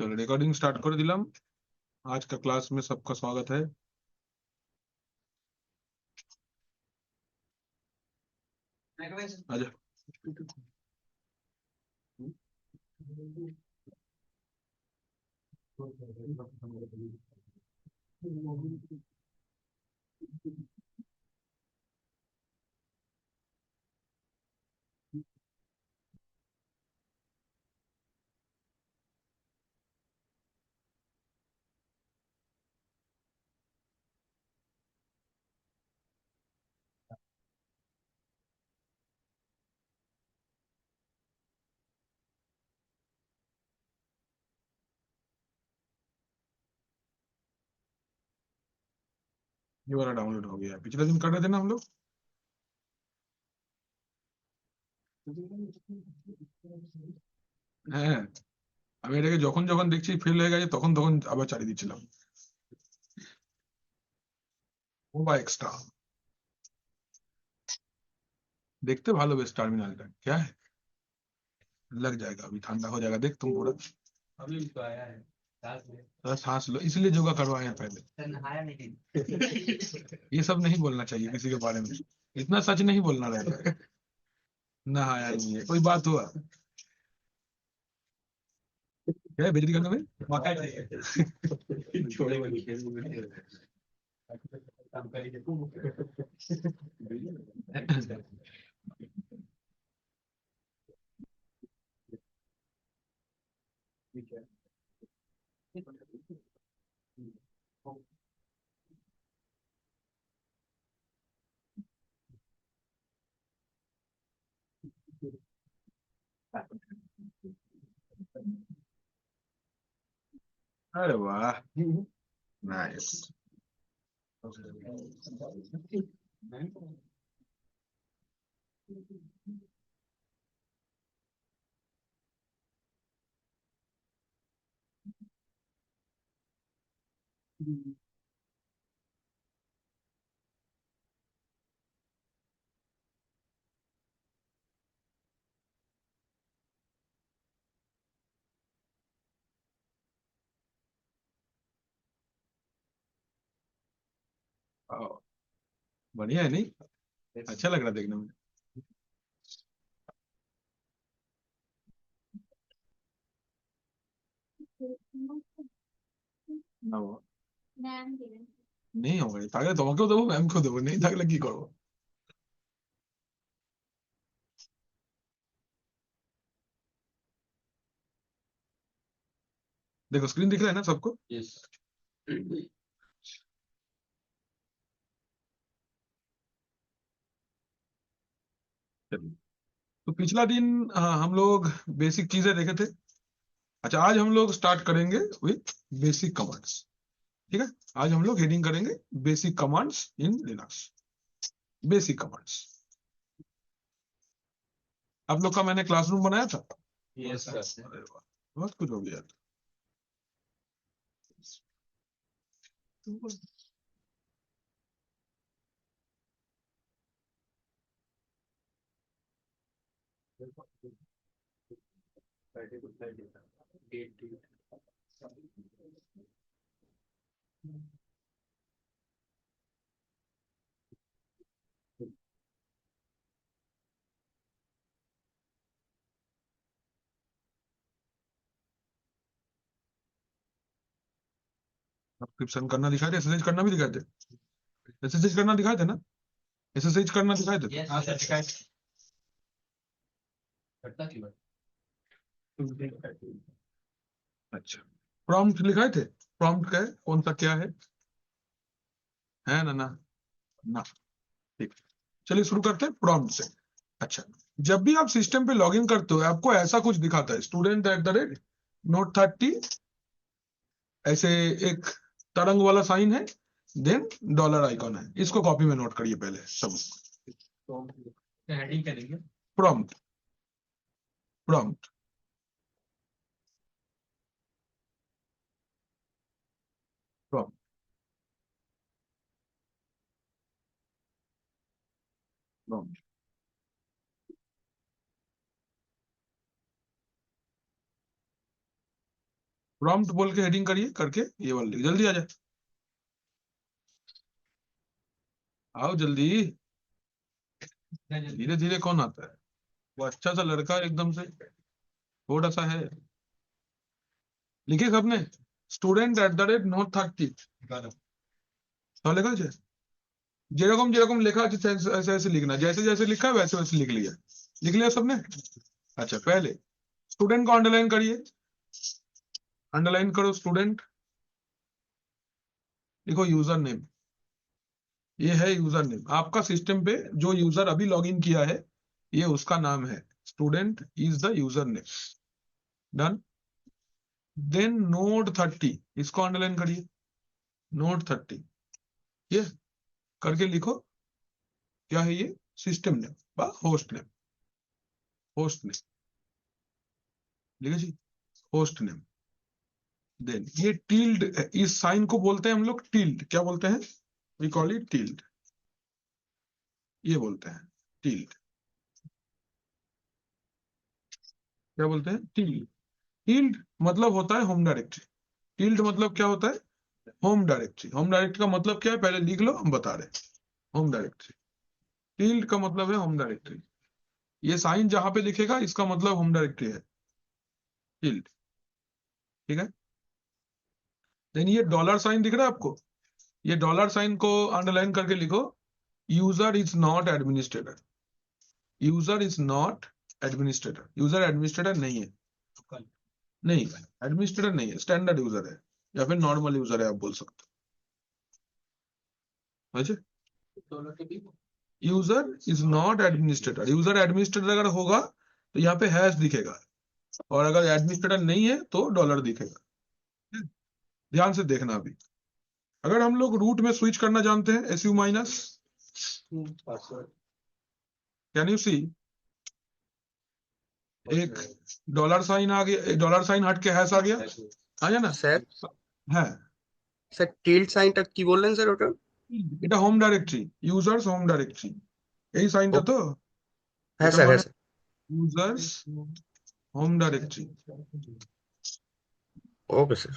चलो recording start कर दिलाम। आज का क्लास में सबका स्वागत है। आजा। ये वाला डाउनलोड हो गया, पिछले दिन कर रहे थे ना हम लोग। হ্যাঁ, আমি এটাকে যখন যখন দেখছি ফেল হয়ে গেছে তখন তখন আবার চালিয়ে দিচ্ছিলাম। वो बा एक्स्ट्रा देखते भालो बेस टर्मिनल का क्या है। लग जाएगा, अभी ठंडा हो जाएगा, देख तुम पूरा। अभी तो आया है, सांस लो, इसलिए योगा करवाए हैं पहले। नहाया नहीं। ये सब नहीं बोलना चाहिए किसी के बारे में, इतना सच नहीं बोलना रहता है। नहाया नहीं है, कोई बात हुआ क्या है बेइज्जती करने में। मौका चाहिए। छोड़े वाली खेल में काम करेंगे तुम। ठीक है। अरे वाह, नाइस। बढ़िया है नहीं, अच्छा लग रहा देखने में। না বাবা, नहीं होगा, থাকলে তোমাকেও দেবো ম্যামকেও দেবো, नहीं থাকলে কি করবো। देखो स्क्रीन दिख रहा है ना सबको। यस। तो पिछला दिन हम लोग बेसिक चीजें देखे थे। अच्छा, आज हम लोग स्टार्ट करेंगे विथ बेसिक कमांड्स। ठीक है, आज हम लोग हेडिंग करेंगे basic commands in Linux. Basic commands आप लोग का मैंने क्लासरूम बनाया था। Yes sir. अरे वाह, बहुत कुछ हो गया। सब्सक्रिप्शन करना दिखाए थे, एसएसएच करना भी दिखाए थे। एसएसएच करना दिखाए थे ना, एसएसएच करना दिखाए थे। हाँ सर दिखाए थे। करता क्यों है? अच्छा, प्रॉम्प्ट लिखाए थे। प्रॉम्प्ट क्या है, कौन सा क्या है ना ना ना। ठीक, चलिए शुरू करते हैं प्रॉम्प्ट से। अच्छा, जब भी आप सिस्टम पे लॉगिन करते हो आपको ऐसा कुछ दिखाता है, student at the rate note 30, ऐसे एक तरंग वाला साइन है, देन डॉलर आइकॉन है। इसको कॉपी में नोट करिए पहले सब। हेडिंग क्या देंगे? Prompt, prompt, prompt. Prompt prompt बोल के हेडिंग करिए, करके ये वाला लिख, जल्दी आ जाए, आओ जल्दी। धीरे धीरे कौन आता है? वो अच्छा सा लड़का एकदम से थोड़ा सा है। लिखे सबने? Student at the rate note 30 तो लिखा है। जेरकम जेरकम लिखा है ऐसे ऐसे लिखना, जैसे जैसे लिखा है वैसे वैसे लिख लिया। लिख लिया सबने? अच्छा, पहले स्टूडेंट को अंडरलाइन करिए, अंडरलाइन करो स्टूडेंट, लिखो यूजर नेम। ये है यूजर नेम आपका, सिस्टम पे जो यूजर अभी लॉगिन किया है ये उसका नाम है, student is the user name. Done. Then node 30, इसको अंडरलाइन करिए, नोड 30 ये करके लिखो, क्या है ये? सिस्टम नेम बा होस्ट नेम, होस्ट नेम लिखे जी, होस्ट नेम। देन ये टिल्ड, इस साइन को बोलते हैं हम लोग टिल्ड, क्या बोलते हैं? वी कॉल इट टिल्ड, ये बोलते हैं टिल्ड, क्या बोलते हैं? टिल्ड। टिल्ड मतलब होता है होम डायरेक्टरी। टिल्ड मतलब क्या होता है? Home directory. होम डायरेक्टरी का मतलब क्या है पहले लिख लो, हम बता रहे हैं। होम डायरेक्टरी, टिल्ड का मतलब है होम डायरेक्टरी। ये साइन जहां पे लिखेगा इसका मतलब होम डायरेक्टरी है, टिल्ड। ठीक है। देन ये डॉलर साइन दिख रहा है आपको, ये डॉलर साइन को अंडरलाइन करके लिखो, user is not administrator. User is not administrator, user administrator नहीं है, नहीं एडमिनिस्ट्रेटर नहीं है, स्टैंडर्ड यूजर है या फिर नॉर्मल यूजर है आप बोल सकते हो। User is not administrator, user administrator अगर होगा तो यहाँ पे हैश दिखेगा, और अगर एडमिनिस्ट्रेटर नहीं है तो डॉलर दिखेगा। ध्यान से देखना अभी, अगर हम लोग रूट में स्विच करना जानते हैं, SU माइनस, कैन यू सी? एक डॉलर साइन आ गया, डॉलर साइन हट के हैश आ गया, आ गया ना? স্যার है স্যার টিল্ড সাইনটা কি বললেন স্যার ওটা? এটা home directory, users home directory, এই সাইনটা তো, হ্যাঁ এটা স্যার, মানে হ্যাঁ sir. Users home directory, okay sir.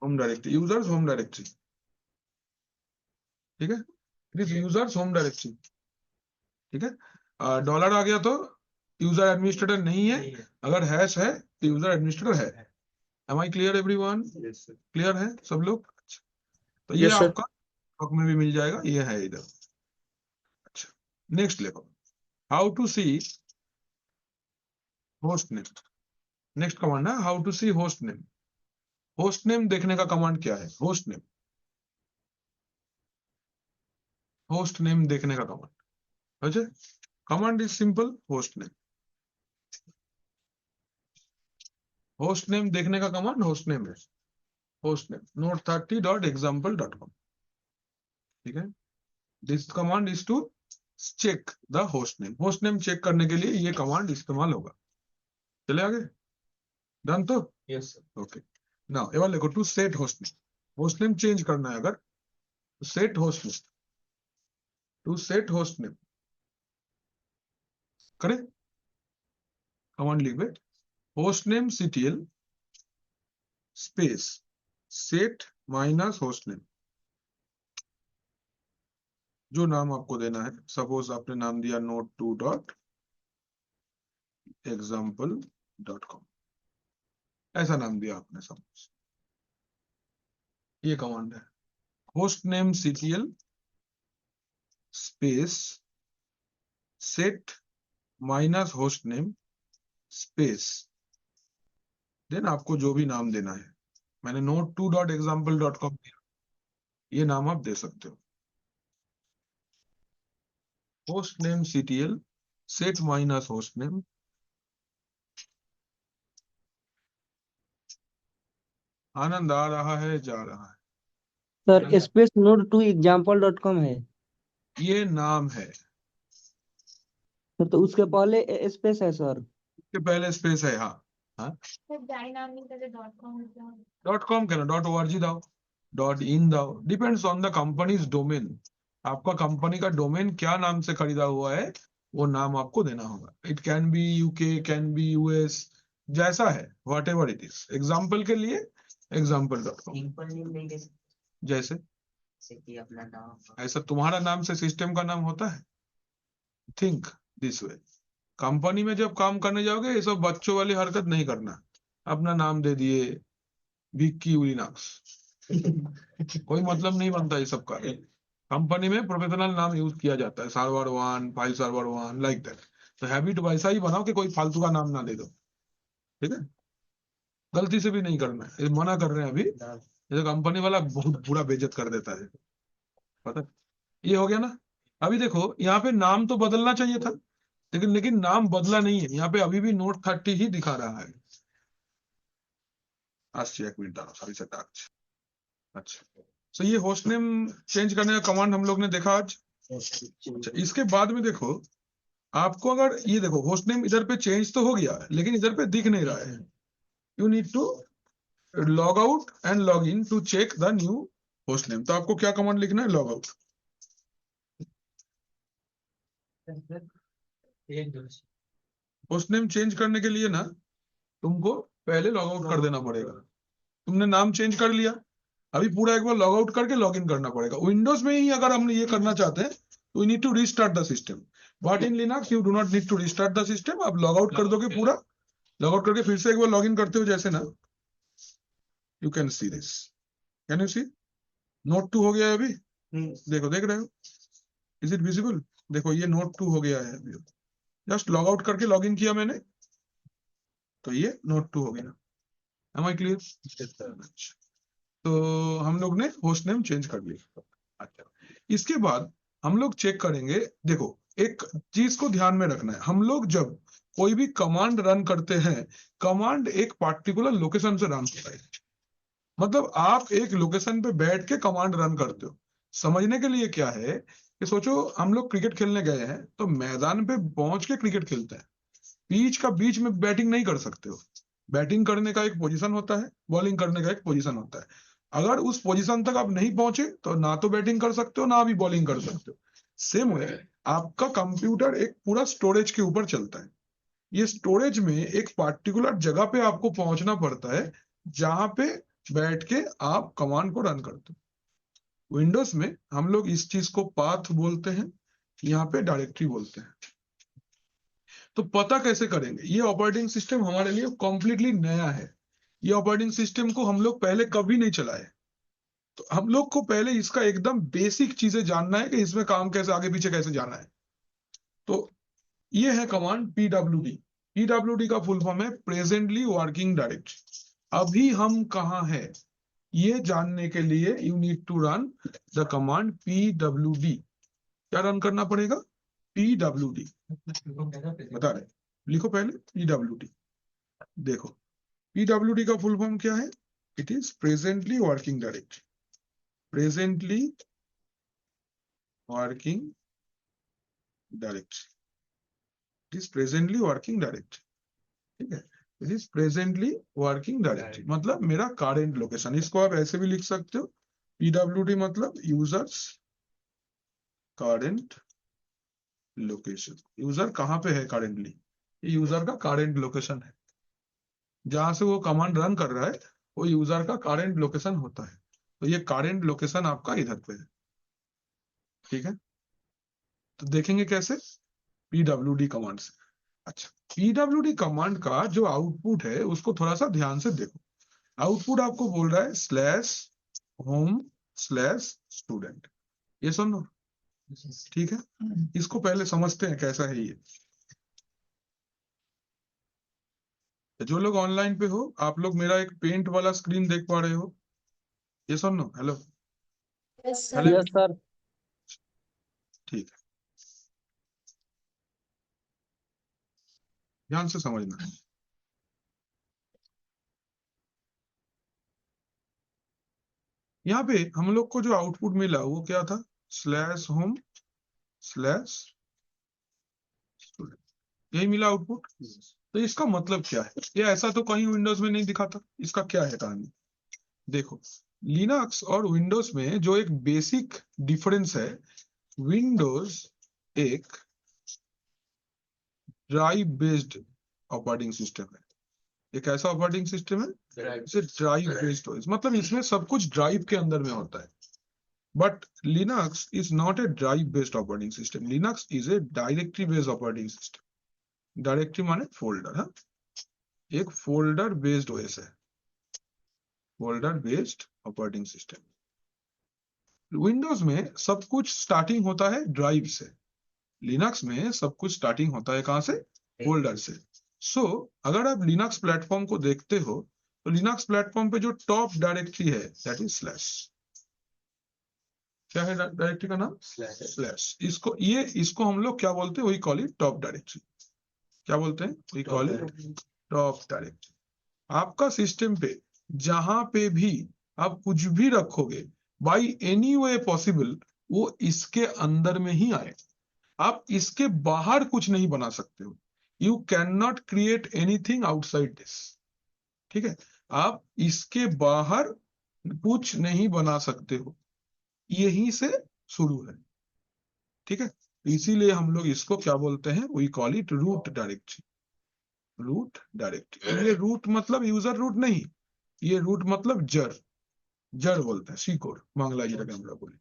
Home directory, users home directory. ठीक है, it is users home directory. ठीक है, डॉलर आ गया तो यूजर एडमिनिस्ट्रेटर नहीं है, अगर हैश है तो यूजर एडमिनिस्ट्रेटर है। Am I clear everyone? Clear है सब लोग? अच्छा, तो ये यस सर। आपका स्टॉक में भी मिल जाएगा, ये है इधर। अच्छा, next level, how to see host name. Next command है how to see host name. Host name देखने का कमांड क्या है? होस्ट नेम, होस्ट नेम देखने का कमांड। अच्छा, command is simple, host name, host name देखने का कमांड होस्ट नेम है, होस्ट नेम note30.example.com। ठीक है, this command is to check the host name, host name check करने के लिए ये कमांड इस्तेमाल होगा। चले आगे, डन तो? Yes sir. ओके, नाउ एक बार देखो, to set host name, host name change करना है अगर, set host name, to set host name करे, कमांड लिख दे, host name CTL space set minus host name, जो नाम आपको देना है, सपोज आपने नाम दिया note2.example.com, ऐसा नाम दिया आपने सपोज, ये कमांड है, host name CTL space set minus host name space, then आपको जो भी नाम देना है, मैंने note2.example.com दिया, ये नाम आप दे सकते हो, host name CTL set minus host name. आनंद आ रहा है, जा रहा है? सर स्पेस note2example.com है ये नाम है, सर, तो उसके पहले स्पेस है सर। इसके पहले स्पेस है, हाँ हाँ, .com कहना, .org दाओ, .in दाओ, depends on the companies domain, आपका कंपनी का डोमेन क्या नाम से खरीदा हुआ है वो नाम आपको देना होगा। It can be UK, can be US, जैसा है, what ever it is. Example के लिए example.com। सिंपल नेम नहीं दे सकते, जैसे जैसे कि अपना नाम। ऐसा तुम्हारा नाम से सिस्टम का नाम होता है? Think this way. कंपनी में जब काम करने जाओगे ये सब बच्चों वाली हरकत नहीं करना। अपना नाम दे दिए विक्की लिनक्स, कोई मतलब नहीं बनता ये सब का। कंपनी में प्रोफेशनल नाम यूज किया जाता है, server 1, file server 1, like that. तो हैबिट वैसा ही बनाओ कि कोई फालतू का नाम ना दे दो, ठीक है? गलती से भी नहीं करना है, ये मना कर रहे हैं अभी। ये कंपनी वाला बहुत बुरा बेइज्जत कर देता है, पता है? ये हो गया ना। अभी देखो यहाँ पे नाम तो बदलना चाहिए था, लेकिन नाम बदला नहीं है। यहाँ पे अभी भी नोट 30 ही दिखा रहा है। आज एक मिनट सॉरी से अच्छा, तो ये होस्ट नेम चेंज करने का कमांड हम लोग ने देखा आज। अच्छा, इसके बाद में देखो, आपको अगर ये देखो होस्ट नेम इधर पे चेंज तो हो गया लेकिन इधर पे दिख नहीं रहा है। You need to log out and log in to check the new host name. तो आपको क्या कमांड लिखना है? Log out. Host name change करने के लिए ना तुमको पहले लॉग आउट कर देना पड़ेगा। तुमने नाम चेंज कर लिया, अभी पूरा एक बार लॉग आउट करके लॉग इन करना पड़ेगा। विंडोज में ही अगर हम ये करना चाहते हैं तो we need to restart the system, but in Linux you do not need to restart the system. आप लॉग आउट कर दोगे, पूरा लॉग आउट करके फिर से एक बार लॉग इन करते हो जैसे ना, you can see this. Can you see? Note 2 हो गया है अभी। देखो, देख रहे हो? Is it visible? देखो ये नोट 2 हो गया है अभी। जस्ट लॉग आउट करके लॉग इन किया मैंने तो ये नोट 2 हो गया। Am I clear? तो हम लोग ने होस्ट नेम चेंज कर लिया। अच्छा, इसके बाद हम लोग चेक करेंगे। देखो, एक चीज को ध्यान में रखना है, हम लोग जब कोई भी कमांड रन करते हैं, कमांड एक पार्टिकुलर लोकेशन से रन होता है। मतलब आप एक लोकेशन पे बैठ के कमांड रन करते हो। समझने के लिए क्या है कि सोचो हम लोग क्रिकेट खेलने गए हैं तो मैदान पे पहुंच के क्रिकेट खेलते हैं। पिच का बीच में बैटिंग नहीं कर सकते हो। बैटिंग करने का एक पोजीशन होता है, बॉलिंग करने का एक पोजीशन होता है। अगर उस पोजीशन तक आप नहीं पहुंचे तो ना तो बैटिंग कर सकते हो ना भी बॉलिंग कर सकते हो। सेम वे आपका कंप्यूटर एक पूरा स्टोरेज के ऊपर चलता है। ये स्टोरेज में एक पार्टिकुलर जगह पे आपको पहुंचना पड़ता है जहां पे बैठ के आप कमांड को रन करते हो। विंडोज में हम लोग इस चीज को पाथ बोलते हैं, यहाँ पे डायरेक्टरी बोलते हैं। तो पता कैसे करेंगे? ये ऑपरेटिंग सिस्टम हमारे लिए कॉम्प्लीटली नया है। ये ऑपरेटिंग सिस्टम को हम लोग पहले कभी नहीं चलाए, तो हम लोग को पहले इसका एकदम बेसिक चीजें जानना है कि इसमें काम कैसे आगे पीछे कैसे जाना है। तो ये है कमांड PWD। PWD का फुल फॉर्म है प्रेजेंटली वर्किंग डायरेक्टरी। अभी हम कहाँ हैं ये जानने के लिए you need to run the command PWD। क्या रन करना पड़ेगा? PWD। बता रहे, लिखो पहले PWD। देखो, PWD का फुल फॉर्म क्या है? It is presently working directory. Presently working directory. It is presently working directory, ठीक है? It is presently working directory मतलब मेरा करेंट लोकेशन। इसको आप ऐसे भी लिख सकते हो, PWD मतलब यूजर्स करेंट लोकेशन। यूजर कहाँ पे है करेंटली? ये यूजर का करेंट लोकेशन है, जहां से वो कमांड रन कर रहा है वो यूजर का करेंट लोकेशन होता है। तो ये करेंट लोकेशन आपका इधर पे है, ठीक है? तो देखेंगे कैसे? PWD कमांड से। अच्छा, PWD कमांड का जो आउटपुट है उसको थोड़ा सा ध्यान से देखो। आउटपुट आपको बोल रहा है /home/student। ये सुनो, ठीक है? इसको पहले समझते हैं कैसा है ये। जो लोग ऑनलाइन पे हो, आप लोग मेरा एक पेंट वाला स्क्रीन देख पा रहे हो? ये सुनो, हेलो हेलो, यस सर। ठीक है, ध्यान से समझना है। यहाँ पे हम लोग को जो आउटपुट मिला वो क्या था? /home/student, यही मिला आउटपुट। तो इसका मतलब क्या है? ये ऐसा तो कहीं विंडोज में नहीं दिखा था। इसका क्या है कहानी? देखो, लिनक्स और विंडोज में जो एक बेसिक डिफरेंस है, विंडोज एक ड्राइव बेस्ड ऑपरेटिंग सिस्टम है एक ऐसा ऑपरेटिंग सिस्टम है जिसे ड्राइव बेस्ड OS, मतलब इसमें सब कुछ ड्राइव के अंदर में होता है। But Linux is not a drive based operating system, Linux is a directory based operating system. Directory माने फोल्डर, हाँ, एक फोल्डर बेस्ड OS है, folder based operating system. Windows में सब कुछ स्टार्टिंग होता है ड्राइव से, लिनक्स में सब कुछ स्टार्टिंग होता है कहां से? फोल्डर से। सो अगर आप लिनक्स प्लेटफॉर्म को देखते हो तो लिनक्स प्लेटफॉर्म पे जो टॉप डायरेक्टरी है दैट इज स्लैश। क्या है डायरेक्टरी का नाम? स्लैश। इसको हम लोग क्या बोलते हैं? वही कॉल इट टॉप डायरेक्टरी। क्या बोलते हैं? वही कॉल इट टॉप डायरेक्टरी। आपका सिस्टम पे जहां पे भी आप कुछ भी रखोगे बाई एनी वे पॉसिबल वो इसके अंदर में ही आए। आप इसके बाहर कुछ नहीं बना सकते हो। You can not create anything outside this. ठीक है, आप इसके बाहर कुछ नहीं बना सकते हो, यहीं से शुरू है। ठीक है, इसीलिए हम लोग इसको क्या बोलते हैं? We call it root directory. Root directory. ये रूट मतलब यूजर रूट नहीं, ये रूट मतलब जड़। जड़ बोलते हैं, सीकोड़ बांग्ला जी का हम लोग बोले।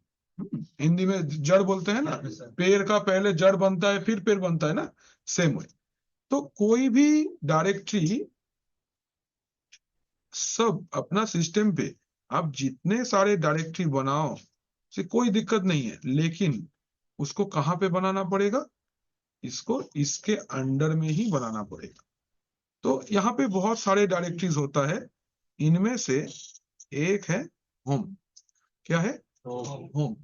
हिंदी में जड़ बोलते हैं ना, पेड़ का पहले जड़ बनता है फिर पेड़ बनता है ना, सेम वे। तो कोई भी डायरेक्टरी, सब अपना सिस्टम पे आप जितने सारे डायरेक्टरी बनाओ से कोई दिक्कत नहीं है, लेकिन उसको कहां पे बनाना पड़ेगा? इसको इसके अंडर में ही बनाना पड़ेगा। तो यहाँ पे बहुत सारे डायरेक्टरीज होता है, इनमें से एक है होम। क्या है? होम।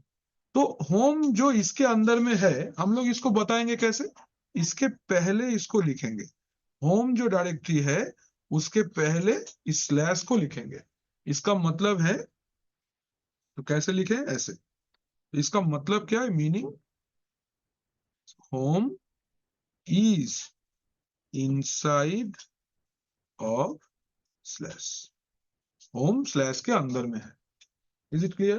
तो होम जो इसके अंदर में है, हम लोग इसको बताएंगे कैसे? इसके पहले इसको लिखेंगे। होम जो डायरेक्टरी है उसके पहले इस स्लैश को लिखेंगे। इसका मतलब है, तो कैसे लिखें? ऐसे। इसका मतलब क्या है? Meaning home is inside of slash. Home slash के अंदर में है। Is it clear?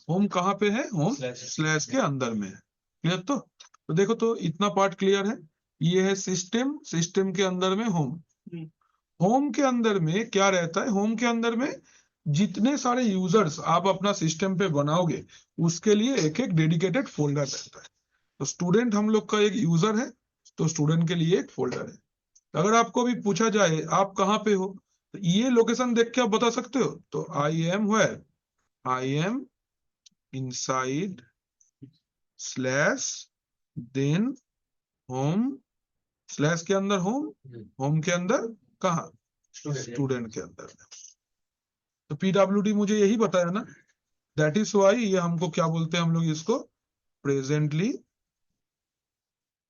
होम कहाँ पे है? होम स्लैश के अंदर में है। क्लियर? तो देखो, तो इतना पार्ट क्लियर है। ये है सिस्टम, सिस्टम के अंदर में होम। होम के अंदर में क्या रहता है? होम के अंदर में जितने सारे यूजर्स आप अपना सिस्टम पे बनाओगे उसके लिए एक एक डेडिकेटेड फोल्डर रहता है। तो स्टूडेंट हम लोग का एक यूजर है, तो स्टूडेंट के लिए एक फोल्डर है। अगर आपको भी पूछा जाए आप कहाँ पे हो, तो ये लोकेशन देख के आप बता सकते हो। तो I am where? I am inside slash then home, slash के अंदर होम, होम के अंदर कहाँ? स्टूडेंट के अंदर। तो PWD मुझे यही बताया ना, दैट इज वाई ये हमको क्या बोलते हैं? हम लोग इसको presently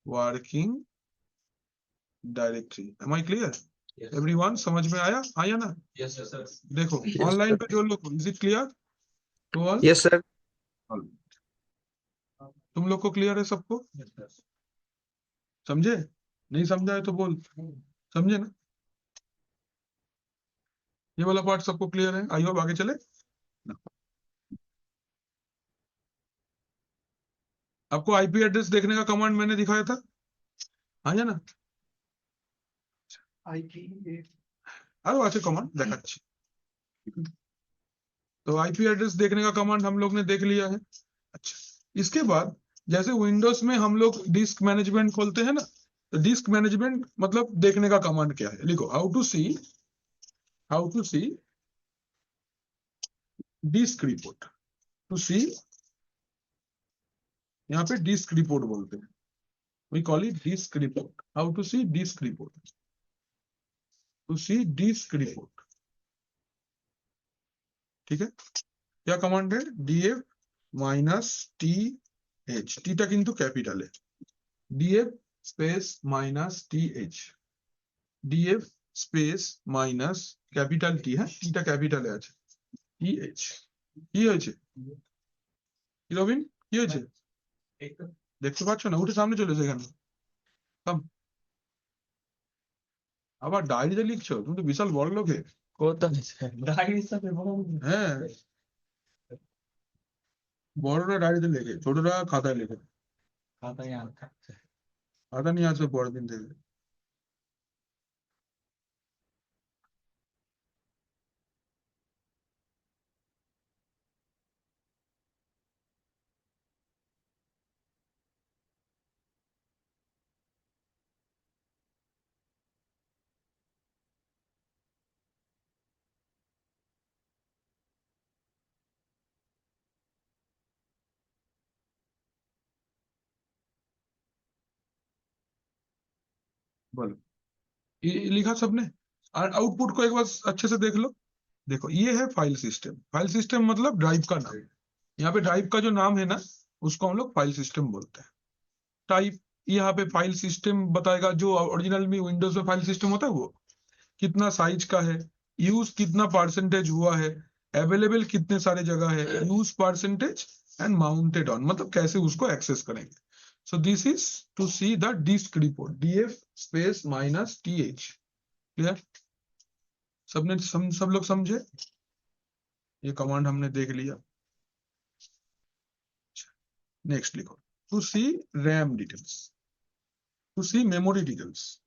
working directory. Am I clear? Everyone समझ में आया? आया ना? Yes sir. देखो ऑनलाइन पे जो लोग, is it clear to all? Yes sir. तुम लोग को क्लियर है सबको? समझे? नहीं समझा है तो बोल। समझे ना? ये वाला पार्ट सबको क्लियर है? आई होप आगे चले ना। आपको आईपी एड्रेस देखने का कमांड मैंने दिखाया था, आया ना? আরো আছে कमांड দেখাচ্ছি। तो आईपी एड्रेस देखने का कमांड हम लोग ने देख लिया है। अच्छा, इसके बाद जैसे विंडोज में हम लोग डिस्क मैनेजमेंट खोलते हैं ना, तो डिस्क मैनेजमेंट मतलब देखने का कमांड क्या है? लिखो how to see disk report. To see, यहाँ पे डिस्क रिपोर्ट बोलते हैं, we call it disk report. How to see disk report? To see disk report. ठीक है, क्या कमांड है? df माइनस टी एच, टीटा किंतु कैपिटल है, df space minus T H, df space minus capital T, হ্যাঁ টিটা ক্যাপিটালে আছে, টিএইচ। কি হয়েছে? কি রবিন, কি হয়েছে? দেখতে পাচ্ছ না? উঠে সামনে চলে এসো এখানে। কাম। আবার ডায়েরিতে লিখছো? তুমি তো বিশাল বড় লোকে। হ্যাঁ, বড়রা ডায়েরিতে লেখে, ছোটরা খাতায় লেখে। খাতা নিয়ে আসবে পরের দিন থেকে। बोलो, ये लिखा सबने? और आउटपुट को एक बार अच्छे से देख लो। देखो ये है फाइल सिस्टम। फाइल सिस्टम मतलब ड्राइव का नाम। यहाँ पे ड्राइव का जो नाम है ना, उसको हम लोग फाइल सिस्टम बोलते हैं। टाइप, यहाँ पे फाइल सिस्टम बताएगा, जो ओरिजिनल में विंडोज में फाइल सिस्टम होता है वो कितना साइज का है, यूज कितना परसेंटेज हुआ है, अवेलेबल कितने सारे जगह है, use percentage and mounted on, मतलब कैसे उसको एक्सेस करेंगे। So this is to see the disk report, DF space minus TH. Clear? सबने सब लोग समझे? ये कमांड हमने देख लिया। नेक्स्ट लिखो, to see RAM details, to see memory details,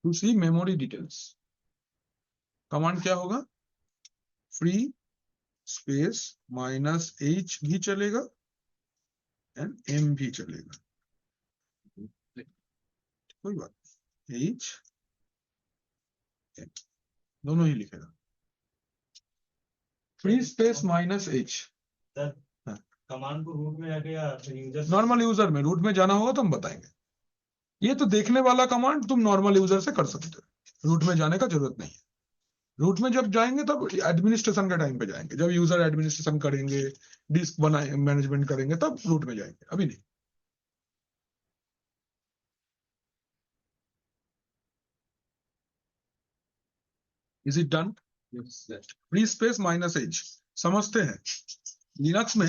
to see memory details. Command क्या होगा? फ्री स्पेस माइनस एच भी चलेगा एंड एम भी चलेगा, कोई बात नहीं, एच एम दोनों ही लिखेगा। Free space minus H command को रूट में जाके या यूजर नॉर्मल यूजर में, रूट में जाना होगा तो हम बताएंगे। ये तो देखने वाला कमांड तुम नॉर्मल यूजर से कर सकते हो, रूट में जाने का जरूरत नहीं है। रूट में जब जाएंगे तब एडमिनिस्ट्रेशन के टाइम पे जाएंगे, जब यूजर एडमिनिस्ट्रेशन करेंगे, डिस्क बनाए मैनेजमेंट करेंगे, तब रूट में जाएंगे, अभी नहीं। Is it done? Free space minus H समझते हैं। लिनक्स में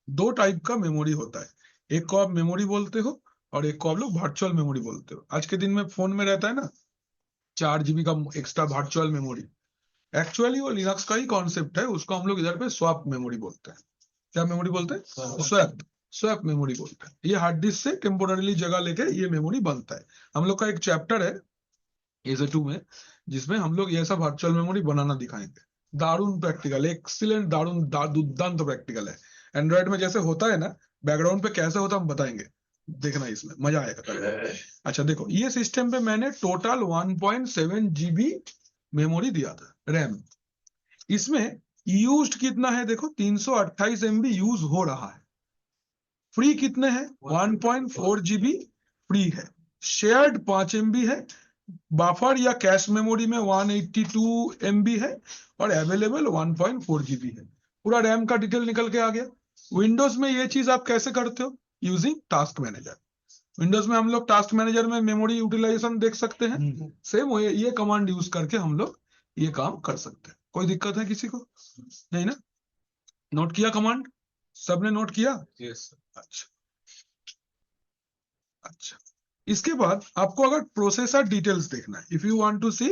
दो टाइप का मेमोरी होता है, एक को आप मेमोरी बोलते हो और एक को आप लोग वर्चुअल मेमोरी बोलते हो। आज के दिन में फोन में रहता है ना 4 GB का एक्स्ट्रा वर्चुअल मेमोरी, एक्चुअली वो लिनक्स का ही कॉन्सेप्ट है, उसको हम लोग इधर पे स्वैप मेमोरी बोलते हैं। क्या मेमोरी बोलते हैं? स्वैप, स्वैप मेमोरी बोलते हैं। ये हार्ड डिस्क से टेम्पोररीली जगह लेके ये मेमोरी बनता है। हम लोग का एक चैप्टर है एजे 2 में, जिसमें हम लोग ये सब वर्चुअल मेमोरी बनाना दिखाएंगे। दारुण प्रैक्टिकल, एक्सीलेंट, दारुण दुर्दांत प्रैक्टिकल है। एंड्रॉइड में जैसे होता है ना, बैकग्राउंड पे कैसे होता है हम बताएंगे, देखना इसमें मजा आएगा करने। अच्छा देखो, ये सिस्टम पे मैंने टोटल 1.7 GB मेमोरी दिया था, रैम। इसमें यूज्ड कितना है? देखो 328 MB यूज हो रहा है। फ्री कितने हैं? 1.4 GB फ्री है। शेयर्ड 5 MB है। बफर या कैश मेमोरी में 182 MB है और अवेलेबल 1.4 GB है। पूरा रैम का डिटेल निकल के आ गया। विंडोज में ये चीज आप कैसे करते हो? Using task manager. विंडोज में हम लोग टास्क मैनेजर में मेमोरी यूटिलाइजेशन देख सकते हैं। सेम ये कमांड यूज करके हम लोग ये काम कर सकते हैं। कोई दिक्कत है किसी को? नहीं ना? नोट किया कमांड? सबने नोट किया? यस अच्छा अच्छा। इसके बाद आपको अगर प्रोसेसर डिटेल्स देखना है, if you want to see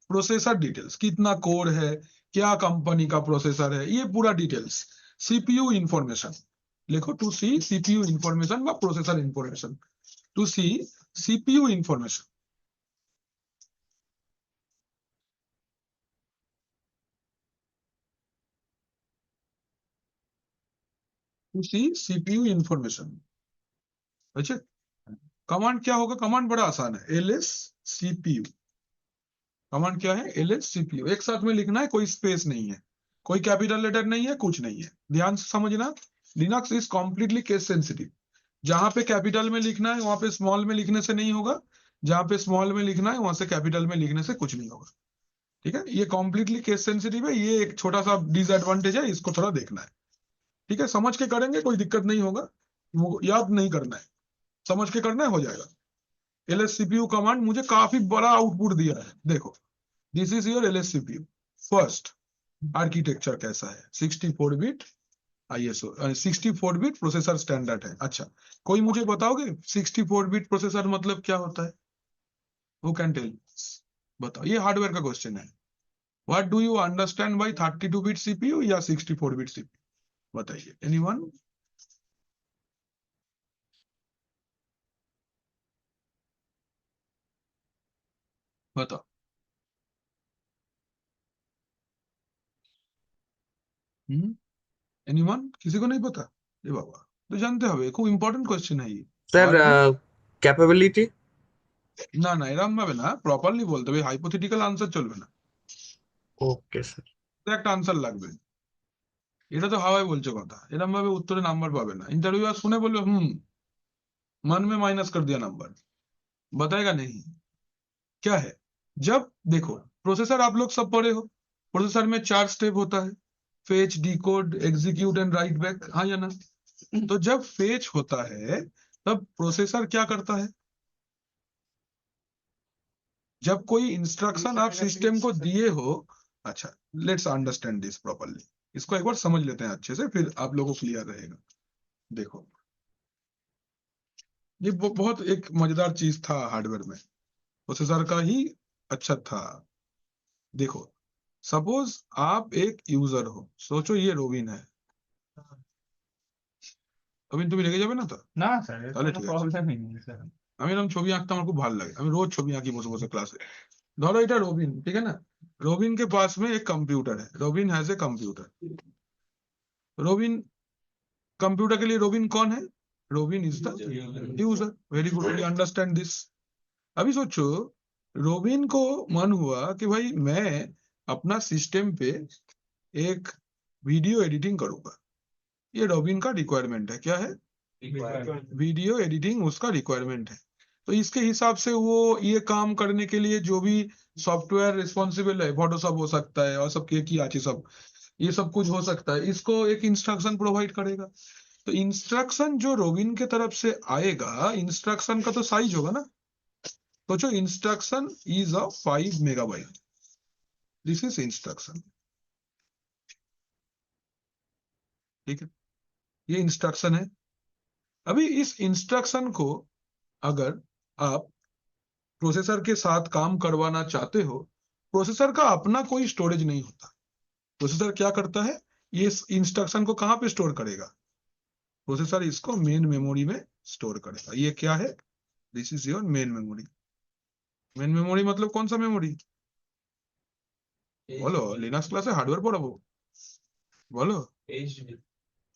processor details, कितना कोर है, क्या कंपनी का प्रोसेसर है, ये पूरा डिटेल्स। सीपीयू इंफॉर्मेशन लिखो, टू सी सीपीयू इंफॉर्मेशन व processor information, to see CPU information. To see CPU information. अच्छा, कमांड क्या होगा? कमांड बड़ा आसान है, एलएस सीपीयू। कमांड क्या है? LS CPU. एक साथ में लिखना है, कोई स्पेस नहीं है, कोई कैपिटल लेटर नहीं है, कुछ नहीं है। ध्यान से समझना, Linux is completely case sensitive. जहां पे कैपिटल में लिखना है वहां पे स्मॉल में लिखने से नहीं होगा, जहां पे स्मॉल में लिखना है वहां से कैपिटल में लिखने से कुछ नहीं होगा। ठीक है, ये कॉम्प्लीटली केस सेंसिटिव है। ये एक छोटा सा डिसएडवांटेज है, इसको थोड़ा देखना है। ठीक है, समझ के करेंगे कोई दिक्कत नहीं होगा, वो याद नहीं करना है, समझ के करना है, हो जाएगा। एलएस सीपीयू कमांड मुझे काफी बड़ा आउटपुट दिया है। देखो, this is your LS CPU. First, architecture कैसा है? 64 bit ISO, 64 bit processor standard है। अच्छा, कोई मुझे बताओगे 64 बिट प्रोसेसर मतलब क्या होता है? Who can tell? बताओ, ये हार्डवेयर का क्वेश्चन है। What do you understand by 32 bit CPU या 64 बिट सीपीयू? बताइए, एनीवन? बताओ। एनीवन? किसी को नहीं पता? ये बाबा तो जानते হবে, খুব ইম্পর্টেন্ট কোশ্চেন है ये। স্যার What do- ক্যাপাবিলিটি না না, এরকম ভাবে না, প্রপারলি বলতে হবে, হাইপোথেটিক্যাল আনসার চলবে না, ওকে স্যার তো একটা আনসার লাগবে। এটা তো হাওয়ায় বলছো কথা, এরকম ভাবে উত্তরে নাম্বার পাবে না। ইন্টারভিউ শুনে বলবে मन में माइनस कर दिया नंबर, बताएगा नहीं क्या है। जब देखो प्रोसेसर आप लोग सब पढ़े हो, प्रोसेसर में 4 स्टेप होता है, fetch, decode, execute and right back, हाँ या ना। तो जब फेच होता है तब प्रोसेसर क्या करता है, जब कोई इंस्ट्रक्शन आप सिस्टम को दिए हो। अच्छा, लेट्स अंडरस्टैंड दिस प्रॉपर्ली, इसको एक बार समझ लेते हैं अच्छे से, फिर आप लोगों को क्लियर रहेगा। देखो ये बहुत एक मजेदार चीज था हार्डवेयर में, प्रोसेसर का ही अच्छा था। देखो सपोज आप एक यूजर हो, सोचो ये रोबिन है, রবিন তুমি রেগে যাবে না তো? না স্যার এর তাহলে কোনো ঠিক আছে, প্রবলেমই নেই স্যার। আমি এরকম ছবি আঁকতে আমার খুব ভালো লাগে, আমি রোজ ছবি আঁকি বসে বসে क्लासे। ধরো এটা रोबिन, ठीक है ना। रोबिन के पास में एक कंप्यूटर है, Robin has a computer. Robin, computer के लिए रोबिन कौन है? Robin is the user. Very good, we understand this. अभी सोचो रोबिन को मन हुआ कि भाई मैं अपना सिस्टम पे एक वीडियो एडिटिंग करूंगा, ये रोबिन का रिक्वायरमेंट है। क्या है? वीडियो एडिटिंग उसका रिक्वायरमेंट है। तो इसके हिसाब से वो ये काम करने के लिए जो भी सॉफ्टवेयर रिस्पॉन्सिबल है, फोटोशॉप हो सकता है और सब की आची सब, ये सब कुछ हो सकता है, इसको एक इंस्ट्रक्शन प्रोवाइड करेगा। तो इंस्ट्रक्शन जो रोबिन के तरफ से आएगा, इंस्ट्रक्शन का तो साइज होगा ना। सोचो instruction is a 5 megabyte, this is instruction, ठीक है, ये इंस्ट्रक्शन है। अभी इस इंस्ट्रक्शन को अगर आप प्रोसेसर के साथ काम करवाना चाहते हो, प्रोसेसर का अपना कोई स्टोरेज नहीं होता। प्रोसेसर क्या करता है, ये इंस्ट्रक्शन को कहां पे स्टोर करेगा? प्रोसेसर इसको मेन मेमोरी में स्टोर करेगा। ये क्या है? This is your main memory. Main memory मतलब कौन सा मेमोरी? बोलो, लिनक्स क्लासे हार्डवेयर पढ़ाबो, बोलो।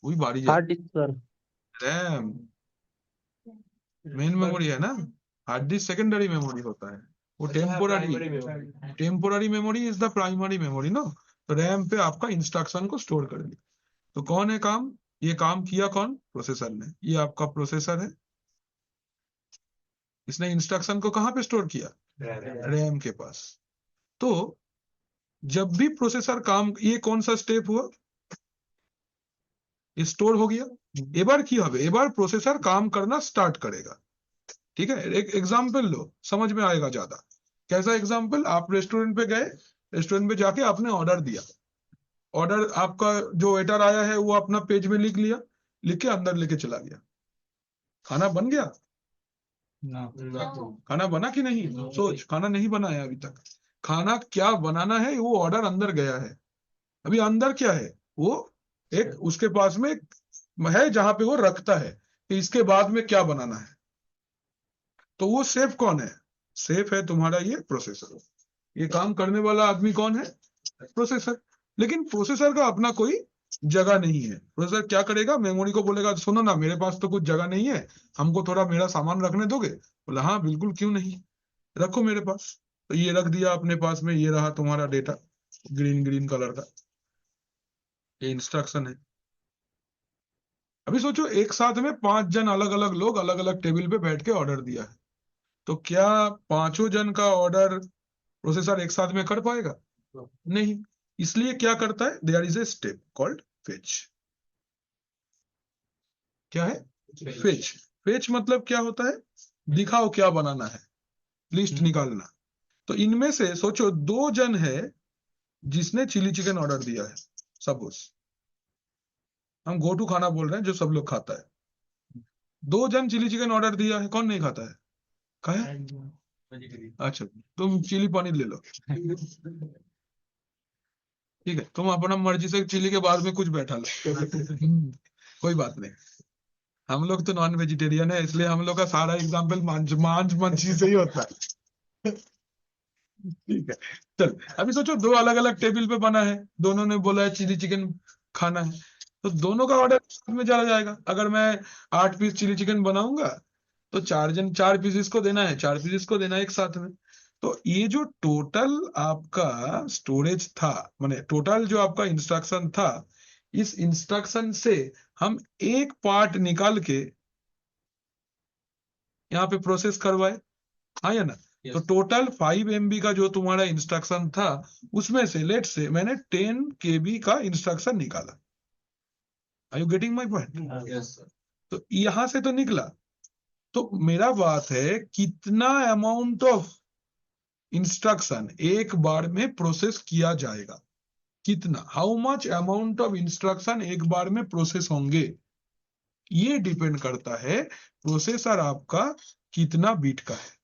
ওই বাড়ি যা, hard disk sir. RAM main memory है ना, हार्ड डिस्क सेकेंडरी मेमोरी होता है, वो temporary memory is the primary memory ना। तो रैम पे आपका इंस्ट्रक्शन को स्टोर करेगी। तो कौन है काम, ये काम किया कौन? प्रोसेसर ने। ये आपका प्रोसेसर है, इसने इंस्ट्रक्शन को कहां पे स्टोर किया? रैम के पास। तो जब भी प्रोसेसर काम, ये कौन सा स्टेप हुआ? स्टोर हो गया। এবার কি হবে, এবার प्रोसेसर काम करना स्टार्ट करेगा। ठीक है, एक एग्जांपल लो, समझ में आएगा ज्यादा। कैसा एग्जांपल? आप रेस्टोरेंट पे गए, रेस्टोरेंट पे जाके आपने ऑर्डर दिया, ऑर्डर आपका जो वेटर आया है वो अपना पेज में लिख लिया, लिख के अंदर लेके चला गया। खाना बन गया? না खाना बना कि नहीं? सोच, खाना नहीं बना है अभी तक। खाना क्या बनाना है, वो ऑर्डर अंदर गया है। अभी अंदर क्या है, वो एक उसके पास में है जहां पे वो रखता है कि इसके बाद में क्या बनाना है। तो वो सेफ कौन है? सेफ है तुम्हारा ये प्रोसेसर। ये काम करने वाला आदमी कौन है? प्रोसेसर। लेकिन प्रोसेसर का अपना कोई जगह नहीं है। प्रोसेसर क्या करेगा, मेमोरी को बोलेगा सुनो ना, मेरे पास तो कुछ जगह नहीं है, हमको थोड़ा मेरा सामान रखने दोगे? बोला हाँ बिल्कुल, क्यों नहीं, रखो मेरे पास। तो ये रख दिया अपने पास में, ये रहा तुम्हारा डेटा, ग्रीन ग्रीन कलर का, ये इंस्ट्रक्शन है। अभी सोचो एक साथ में 5 जन अलग अलग लोग अलग अलग टेबल पे बैठ के ऑर्डर दिया है, तो क्या 5 जन का ऑर्डर प्रोसेसर एक साथ में कर पाएगा? नहीं। इसलिए क्या करता है, there is a step called fetch. क्या है? फेच। फेच मतलब क्या होता है, दिखाओ क्या बनाना है, लिस्ट निकालना। तो इनमें से सोचो 2 जन है जिसने चिली चिकन ऑर्डर दिया है, सपोज हम गो टू खाना बोल रहे हैं जो सब लोग खाता है। 2 जन चिली चिकन ऑर्डर दिया है, कौन नहीं खाता है? कहा? अच्छा, तुम चिली पनीर ले लो, ठीक है, तुम अपना मर्जी से चिली के बाद में कुछ बैठा लो, कोई बात नहीं। हम लोग तो नॉन वेजिटेरियन है, इसलिए हम लोग का सारा एग्जाम्पल मांस मच्छी से ही होता है। ठीक है, चल अभी सोचो 2 अलग अलग टेबल पे बना है, दोनों ने बोला है चिली चिकन खाना है, तो दोनों का ऑर्डर साथ में चला जाएगा। अगर मैं 8 पीस चिली चिकन बनाऊंगा तो 4 पीस इसको देना है, 4 पीस इसको देना है एक साथ में। तो ये जो टोटल आपका स्टोरेज था, माने टोटल जो आपका इंस्ट्रक्शन था, इस इंस्ट्रक्शन से हम एक पार्ट निकाल के यहाँ पे प्रोसेस करवाए, हाँ या ना? तो टोटल 5 MB का जो तुम्हारा इंस्ट्रक्शन था, उसमें से लेट से मैंने 10 KB का इंस्ट्रक्शन निकाला। Are you getting my point? Yes sir. तो यहां से तो निकला, तो मेरा बात है कितना अमाउंट ऑफ इंस्ट्रक्शन एक बार में प्रोसेस किया जाएगा, कितना, how much amount of instruction एक बार में प्रोसेस होंगे, ये डिपेंड करता है प्रोसेसर आपका कितना बीट का है।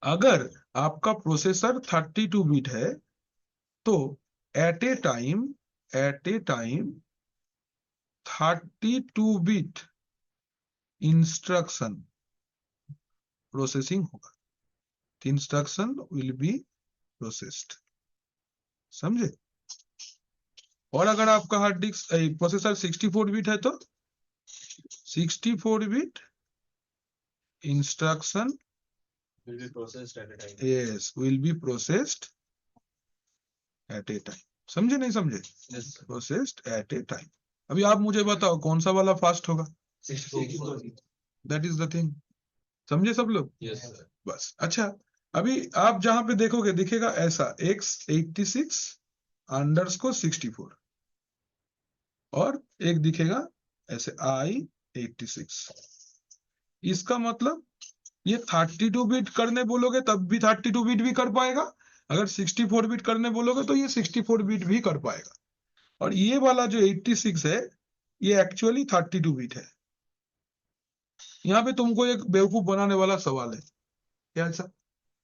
अगर आपका प्रोसेसर 32 बीट है तो at a time 32 bit instruction processing होगा, इंस्ट्रक्शन विल बी प्रोसेस्ड, समझे? और अगर आपका हार्ड डिस्क प्रोसेसर 64 बीट है तो 64 bit instruction Will be processed at a time. yes will be processed at a time, समझे नहीं समझे? Yes sir. Processed at a time. अभी आप मुझे बताओ कौन सा वाला फास्ट होगा, 64. दैट इज द थिंग, समझे सब लोग? Yes sir. बस। अच्छा, अभी आप जहां पे देखोगे दिखेगा ऐसा x86 अंडरस्कोर 64 और एक दिखेगा ऐसे i86। इसका मतलब ये 32 बीट करने बोलोगे तब भी 32 बीट भी कर पाएगा, अगर 64 बीट करने बोलोगे तो ये 64 बीट भी कर पाएगा। और ये वाला जो 86 है ये एक्चुअली 32 बीट है। यहाँ पे तुमको एक बेवकूफ बनाने वाला सवाल है, क्या सर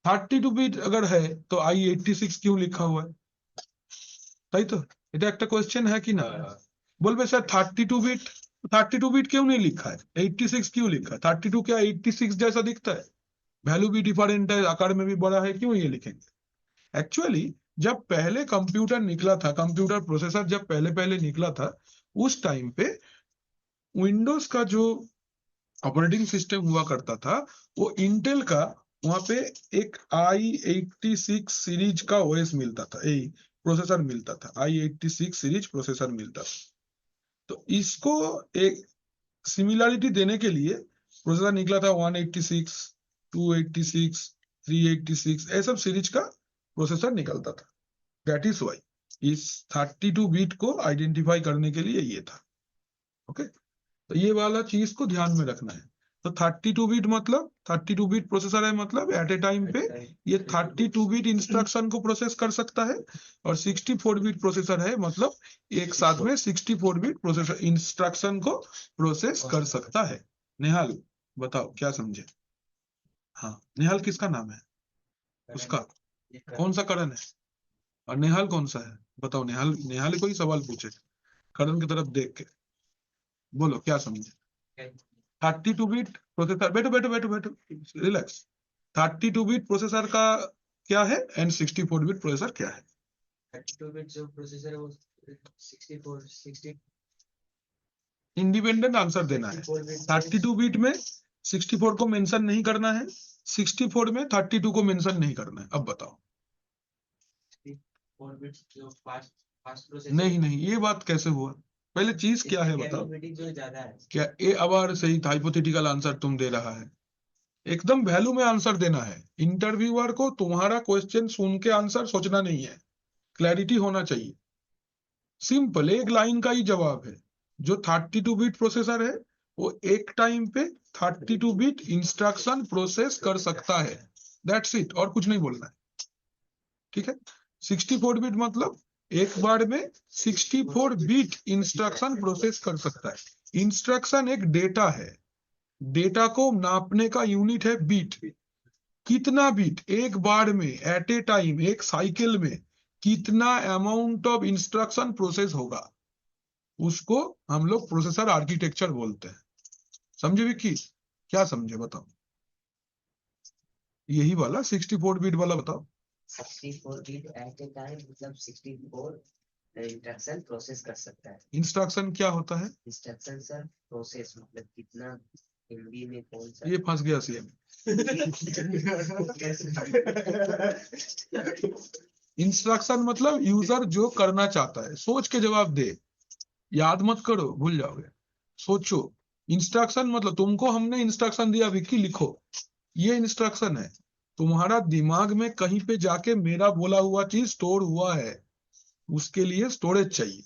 32 बीट अगर है तो i86 क्यों लिखा हुआ है? তাই তো, এটা একটা क्वेश्चन है कि ना? बोलबे सर 32 बीट क्यों नहीं लिखा है, 86 क्यों लिखा है? 32 क्या 86 जैसा दिखता है? वैल्यू भी डिफरेंट है, आकार में भी बड़ा है, क्यों ये लिखेंगे? एक्चुअली जब पहले कंप्यूटर निकला था, कंप्यूटर प्रोसेसर जब पहले पहले निकला था, उस टाइम पे विंडोज का जो ऑपरेटिंग सिस्टम हुआ करता था वो इंटेल का, वहां पे एक i86 सीरीज का ओएस मिलता था, प्रोसेसर मिलता था, i86 सीरीज प्रोसेसर मिलता था। तो इसको एक सिमिलरिटी देने के लिए प्रोसेसर निकला था 186, 286, 386, ऐसा सब सीरीज का प्रोसेसर निकलता था। दैट इज वाई इस 32 बीट को आइडेंटिफाई करने के लिए ये था। ओके, तो ये वाला चीज को ध्यान में रखना है। तो 32 बीट मतलब 32 बीट प्रोसेसर है, मतलब एट ए टाइम पे ये 32 बीट इंस्ट्रक्शन को प्रोसेस कर सकता है, और 64 बीट प्रोसेसर है मतलब एक साथ में 64 बीट प्रोसेसर इंस्ट्रक्शन को प्रोसेस कर सकता है। नेहाल बताओ क्या समझे? हाँ, नेहाल किसका नाम है? उसका कौन सा करण है? और नेहाल कौन सा है? बताओ, नेहाल कोई सवाल पूछे, करण की तरफ देख के बोलो क्या समझे? 32 बीट प्रोसेसर, बैठो बैठो बैठो बैठो, रिलैक्स। 32 बीट प्रोसेसर का क्या है एंड 64 बीट प्रोसेसर क्या है? 32 बिट जो प्रोसेसर है वो 60 इंडिपेंडेंट आंसर देना है। 32 बीट में 64 को मेंशन नहीं करना है, 64 में 32 को मेंशन नहीं करना है। अब बताओ। 4 बिट जो फास्ट प्रोसेसर नहीं, ये बात कैसे हुआ? पहले चीज क्या है बताओ। जो ज्यादा है क्या ए अब सही हाइपोथेटिकल आंसर तुम दे रहा है? एकदम वैल्यू में आंसर देना है। इंटरव्यूअर को तुम्हारा क्वेश्चन सुन के आंसर सोचना नहीं है, क्लैरिटी होना चाहिए। सिंपल एक लाइन का ही जवाब है। जो 32 बीट प्रोसेसर है वो एक टाइम पे 32 बीट इंस्ट्रक्शन प्रोसेस कर सकता है, दैट्स इट, और कुछ नहीं बोलना है, ठीक है? 64 बीट मतलब एक बार में 64 बीट इंस्ट्रक्शन प्रोसेस कर सकता है। इंस्ट्रक्शन एक डेटा है, डेटा को नापने का यूनिट है बीट। कितना बीट एक बार में एट ए टाइम एक साइकिल में कितना अमाउंट ऑफ इंस्ट्रक्शन प्रोसेस होगा, उसको हम लोग प्रोसेसर आर्किटेक्चर बोलते हैं। समझे विक्की? क्या समझे बताओ? यही वाला 64 बीट वाला बताओ। 64 बिट एट ए टाइम मतलब 64 इंस्ट्रक्शन प्रोसेस कर सकता है। इंस्ट्रक्शन क्या होता है? इंस्ट्रक्शन सर प्रोसेस मतलब कितना एमबी में कौन सा ये फंस गया सीएम। इंस्ट्रक्शन मतलब यूजर जो करना चाहता है, सोच के जवाब दे, याद मत करो भूल जाओगे, सोचो इंस्ट्रक्शन मतलब तुमको हमने इंस्ट्रक्शन दिया विक्की लिखो, ये इंस्ट्रक्शन है। तुम्हारा दिमाग में कहीं पे जाके मेरा बोला हुआ चीज स्टोर हुआ है, उसके लिए स्टोरेज चाहिए।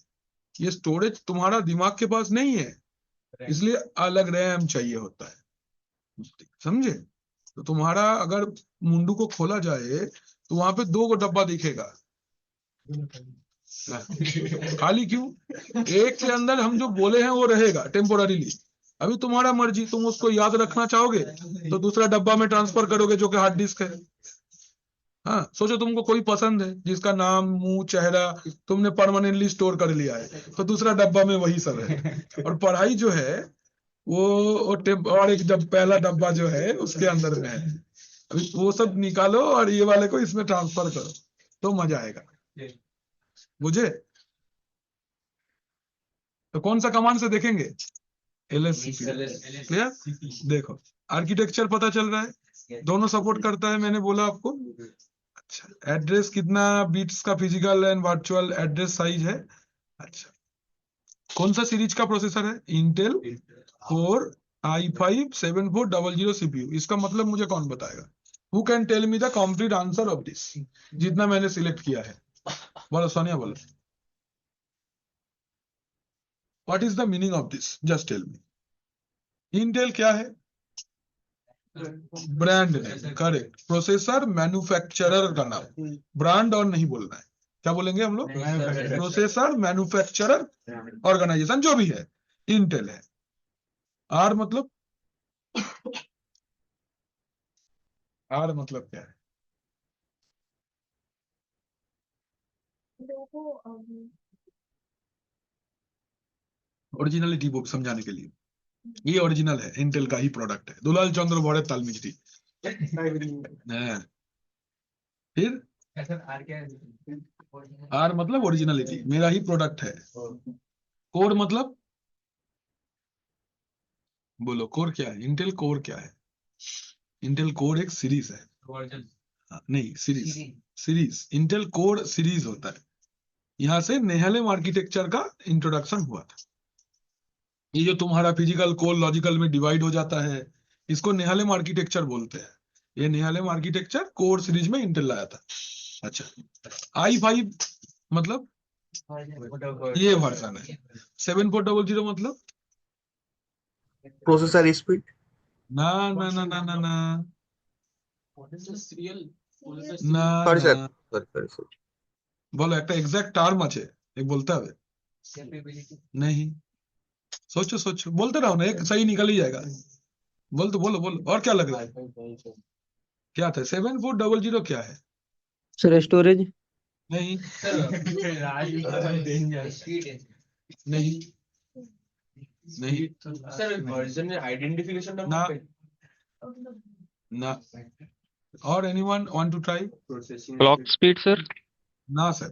ये स्टोरेज तुम्हारा दिमाग के पास नहीं है, इसलिए अलग रैम चाहिए होता है, समझे? तो तुम्हारा अगर मुंडू को खोला जाए तो वहां पे 2 डब्बा दिखेगा, खाली क्यों? एक के अंदर हम जो बोले हैं वो रहेगा टेम्पोररीली। अभी तुम्हारा मर्जी, तुम उसको याद रखना चाहोगे तो दूसरा डब्बा में ट्रांसफर करोगे जो कि हार्ड डिस्क है। हाँ, सोचो तुमको कोई पसंद है जिसका नाम, मुंह, चेहरा तुमने परमानेंटली स्टोर कर लिया है, तो दूसरा डब्बा में वही सब है। और पढ़ाई जो है और एक जब पहला डब्बा जो है उसके अंदर में है। अभी वो सब निकालो और ये वाले को इसमें ट्रांसफर करो तो मजा आएगा, बुझे? तो कौन सा कमांड से देखेंगे? LS clear? देखो आर्किटेक्चर पता चल रहा है, दोनों सपोर्ट करता है, मैंने बोला आपको। अच्छा, एड्रेस कितना बिट्स का physical and virtual address size है? अच्छा, कौन सा सीरीज का प्रोसेसर है? Intel core i5-7400 CPU। इसका मतलब मुझे कौन बताएगा? Who can tell me the complete answer of this, जितना मैंने सिलेक्ट किया है? बोलो सोनिया, बोलो। What is the meaning of this? Just tell me. Intel क्या है? Brand name, correct. Processor manufacturer का नाम, ब्रांड और नहीं बोलना है। क्या बोलेंगे हम लोग? प्रोसेसर मैन्युफैक्चरर ऑर्गेनाइजेशन जो भी है, इंटेल है। आर मतलब? आर मतलब क्या है? ओरिजिनलिटी वो समझाने के लिए, ये ओरिजिनल है, इंटेल का ही प्रोडक्ट है। दुलाल चंद्र बड़े तालमिस्त्री। हाँ, फिर आर मतलब ओरिजिनलिटी, मेरा ही प्रोडक्ट है। कोर मतलब? बोलो कोर क्या है? इंटेल कोर क्या है? इंटेल कोर एक सीरीज है। हाँ, नहीं series, series Intel core series होता है। यहां से नेहालेम आर्किटेक्चर का इंट्रोडक्शन हुआ था। ये जो तुम्हारा फिजिकल कोर लॉजिकल में डिवाइड हो जाता है, इसको नेहालेम आर्किटेक्चर बोलते हैं। ये नेहालेम आर्किटेक्चर कोर सीरीज में इंटेल लाया था। अच्छा, i5 मतलब? ये वर्जन है। 7400 मतलब? Processor speed. ना ना ना ना ना ना না সরি স্যার, না, সরি। বলো একটা এক্সাক্ট টার্ম আছে, एक बोलते হবে। नहीं, सोचो सोचो, बोलते रहो ना, एक सही निकल ही जाएगा। बोल तो बोलो बोलो, और क्या लग रहा है? क्या था? 7400 क्या है? Sir storage. नहीं नहीं नहीं सर वर्जन आइडेंटिफिकेशन ना ना। और anyone want to try? Clock speed sir. ना सर,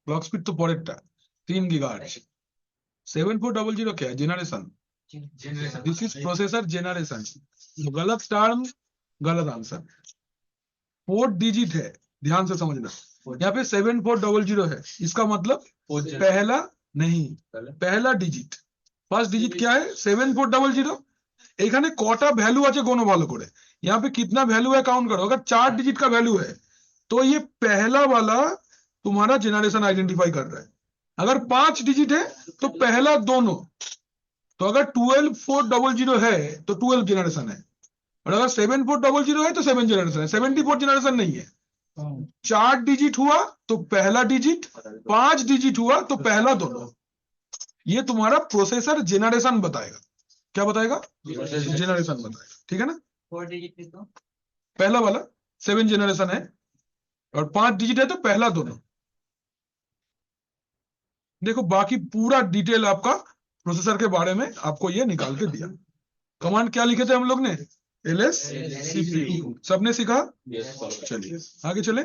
क्लॉक स्पीड तो पॉरेक्टा 3 गीगाहर्ट्ज। 7400 क्या है? Generation. This is processor generation. गलत टर्म, गलत आंसर। 4 डिजिट है, ध्यान से समझना। यहाँ पे 7400 है, इसका मतलब पहला नहीं, पहला डिजिट। ফার্স্ট ডিজিট क्या है? 7400। এখানে কটা ভ্যালু আছে গোনো ভালো করে। यहाँ पे कितना वैल्यू है काउंट करो। अगर 4 डिजिट का वैल्यू है तो ये पहला वाला तुम्हारा जेनरेशन आइडेंटिफाई कर रहा है। अगर 5 डिजिट है तो पहला दोनों। तो अगर 12400 है तो 12 जेनरेशन है, और अगर 7400 है तो 7 जेनरेशन है, 74 जेनरेशन नहीं है। 4 डिजिट हुआ तो पहला डिजिट, 5 डिजिट हुआ तो पहला दोनों। ये तुम्हारा प्रोसेसर जेनरेशन बताएगा। क्या बताएगा? जेनरेशन बताएगा, ठीक है ना? 4 डिजिट तो पहला वाला 7 जेनरेशन है, और 5 डिजिट है तो पहला दोनों। देखो बाकी पूरा डिटेल आपका प्रोसेसर के बारे में आपको ये निकाल के दिया। कमांड क्या लिखे थे हम लोग ने? LS CPU। सबने सीखा? चलिए आगे चले।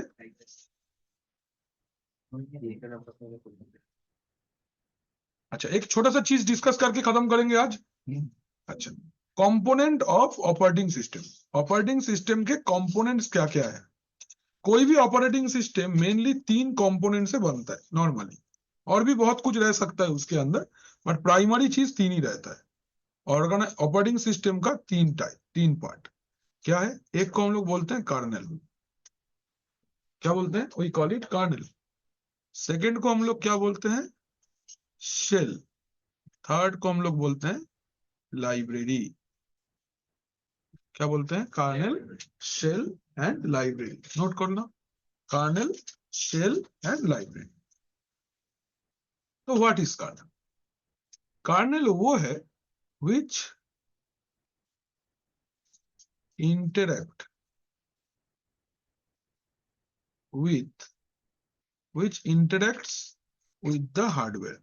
अच्छा, एक छोटा सा चीज डिस्कस करके खत्म करेंगे आज। अच्छा, component of operating system. Operating system के कंपोनेंट्स क्या क्या है? कोई भी ऑपरेटिंग सिस्टम मेनली 3 कंपोनेंट से बनता है नॉर्मली, और भी बहुत कुछ रह सकता है उसके अंदर, बट प्राइमरी चीज 3 ही रहता है। ऑपरेटिंग सिस्टम का तीन पार्ट क्या है? एक को हम लोग बोलते हैं कर्नेल, क्या बोलते हैं? We call it kernel. Second को हम लोग क्या बोलते हैं? शेल। थर्ड को हम लोग बोलते हैं लाइब्रेरी। क्या बोलते हैं? Kernel, shell and library. Note करना, कर्नेल, शेल एंड लाइब्रेरी। तो व्हाट इज कर्नेल? कर्नेल वो है which interact with which interacts with the hardware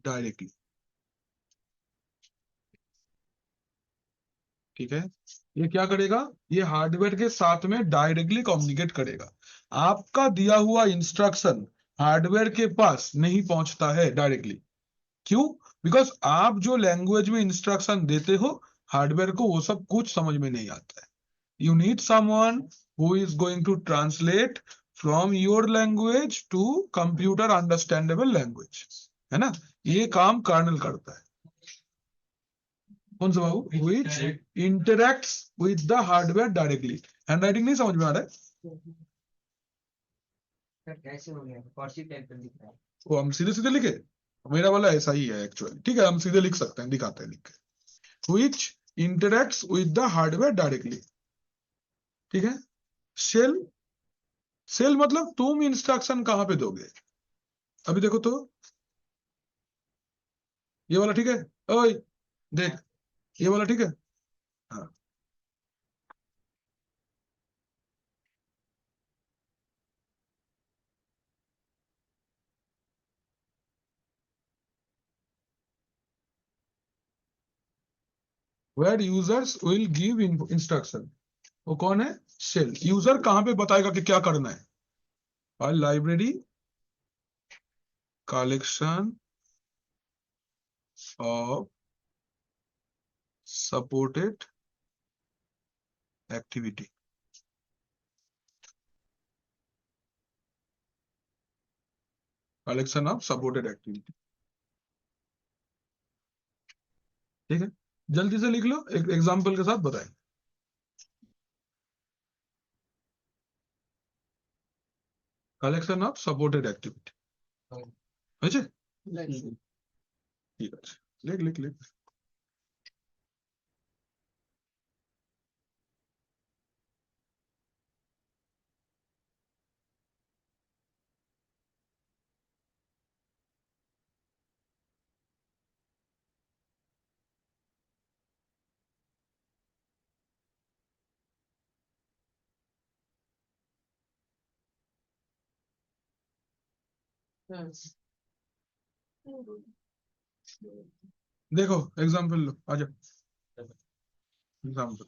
directly। ठीक है, ये क्या करेगा? ये हार्डवेयर के साथ में डायरेक्टली कम्युनिकेट करेगा। आपका दिया हुआ इंस्ट्रक्शन हार्डवेयर के पास नहीं पहुंचता है डायरेक्टली। क्यों? बिकॉज आप जो लैंग्वेज में इंस्ट्रक्शन देते हो हार्डवेयर को वो सब कुछ समझ में नहीं आता है। You need someone who is going to translate from your language to computer understandable language, है ना? ये काम कर्नेल करता है। कौन सा बाबू? Which interacts with the hardware directly। Handwriting नहीं समझ में आ रहा है? सर कैसे हो गया? कर्सिव टाइप पर लिख रहा है। वो हम सीधे सीधे लिखे, मेरा वाला ऐसा ही है एक्चुअली। ठीक है, हम सीधे लिख सकते हैं, दिखाते हैं लिख के। Which interacts with the hardware directly। ठीक है। शेल, शेल मतलब तुम इंस्ट्रक्शन कहां पे दोगे? अभी देखो तो, ये वाला ठीक है? ओए देख, ये वाला ठीक है? हाँ, where users will give instruction। वो कौन है? शेल। यूजर कहां पे बताएगा कि क्या करना है? और library collection of supported activity. Collection of supported activity. ठीक है, जल्दी से लिख लो, एक एग्जांपल के साथ बताएं। कलेक्शन ऑफ सपोर्टेड एक्टिविटी আছে? ঠিক আছে, লিখ লিখ লিখ। देखो एग्जांपल लो, आ जाओ एग्जांपल।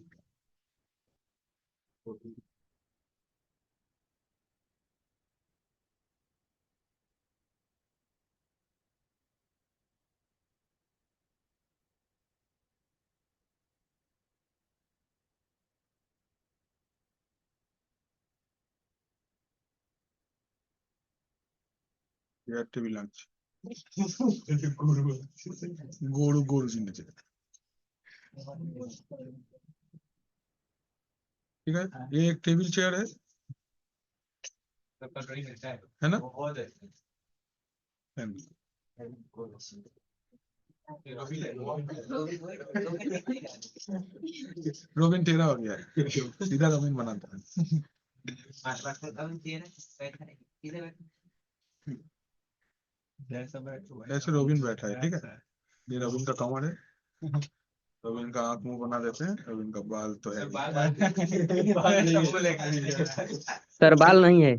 ये टीवी लंच गोरु गोरु जिंदगी। ठीक है, ये एक टेबल चेयर है ना? रोबिन तेरा हो गया है, सीधा रोबिन बनाता है। ऐसे रोबिन बैठा है। ठीक है, ये रोबिन का कमर है। रोबिन का आंख मुंह बना देते हैं। रोबिन का बाल तो है सर बाल नहीं है।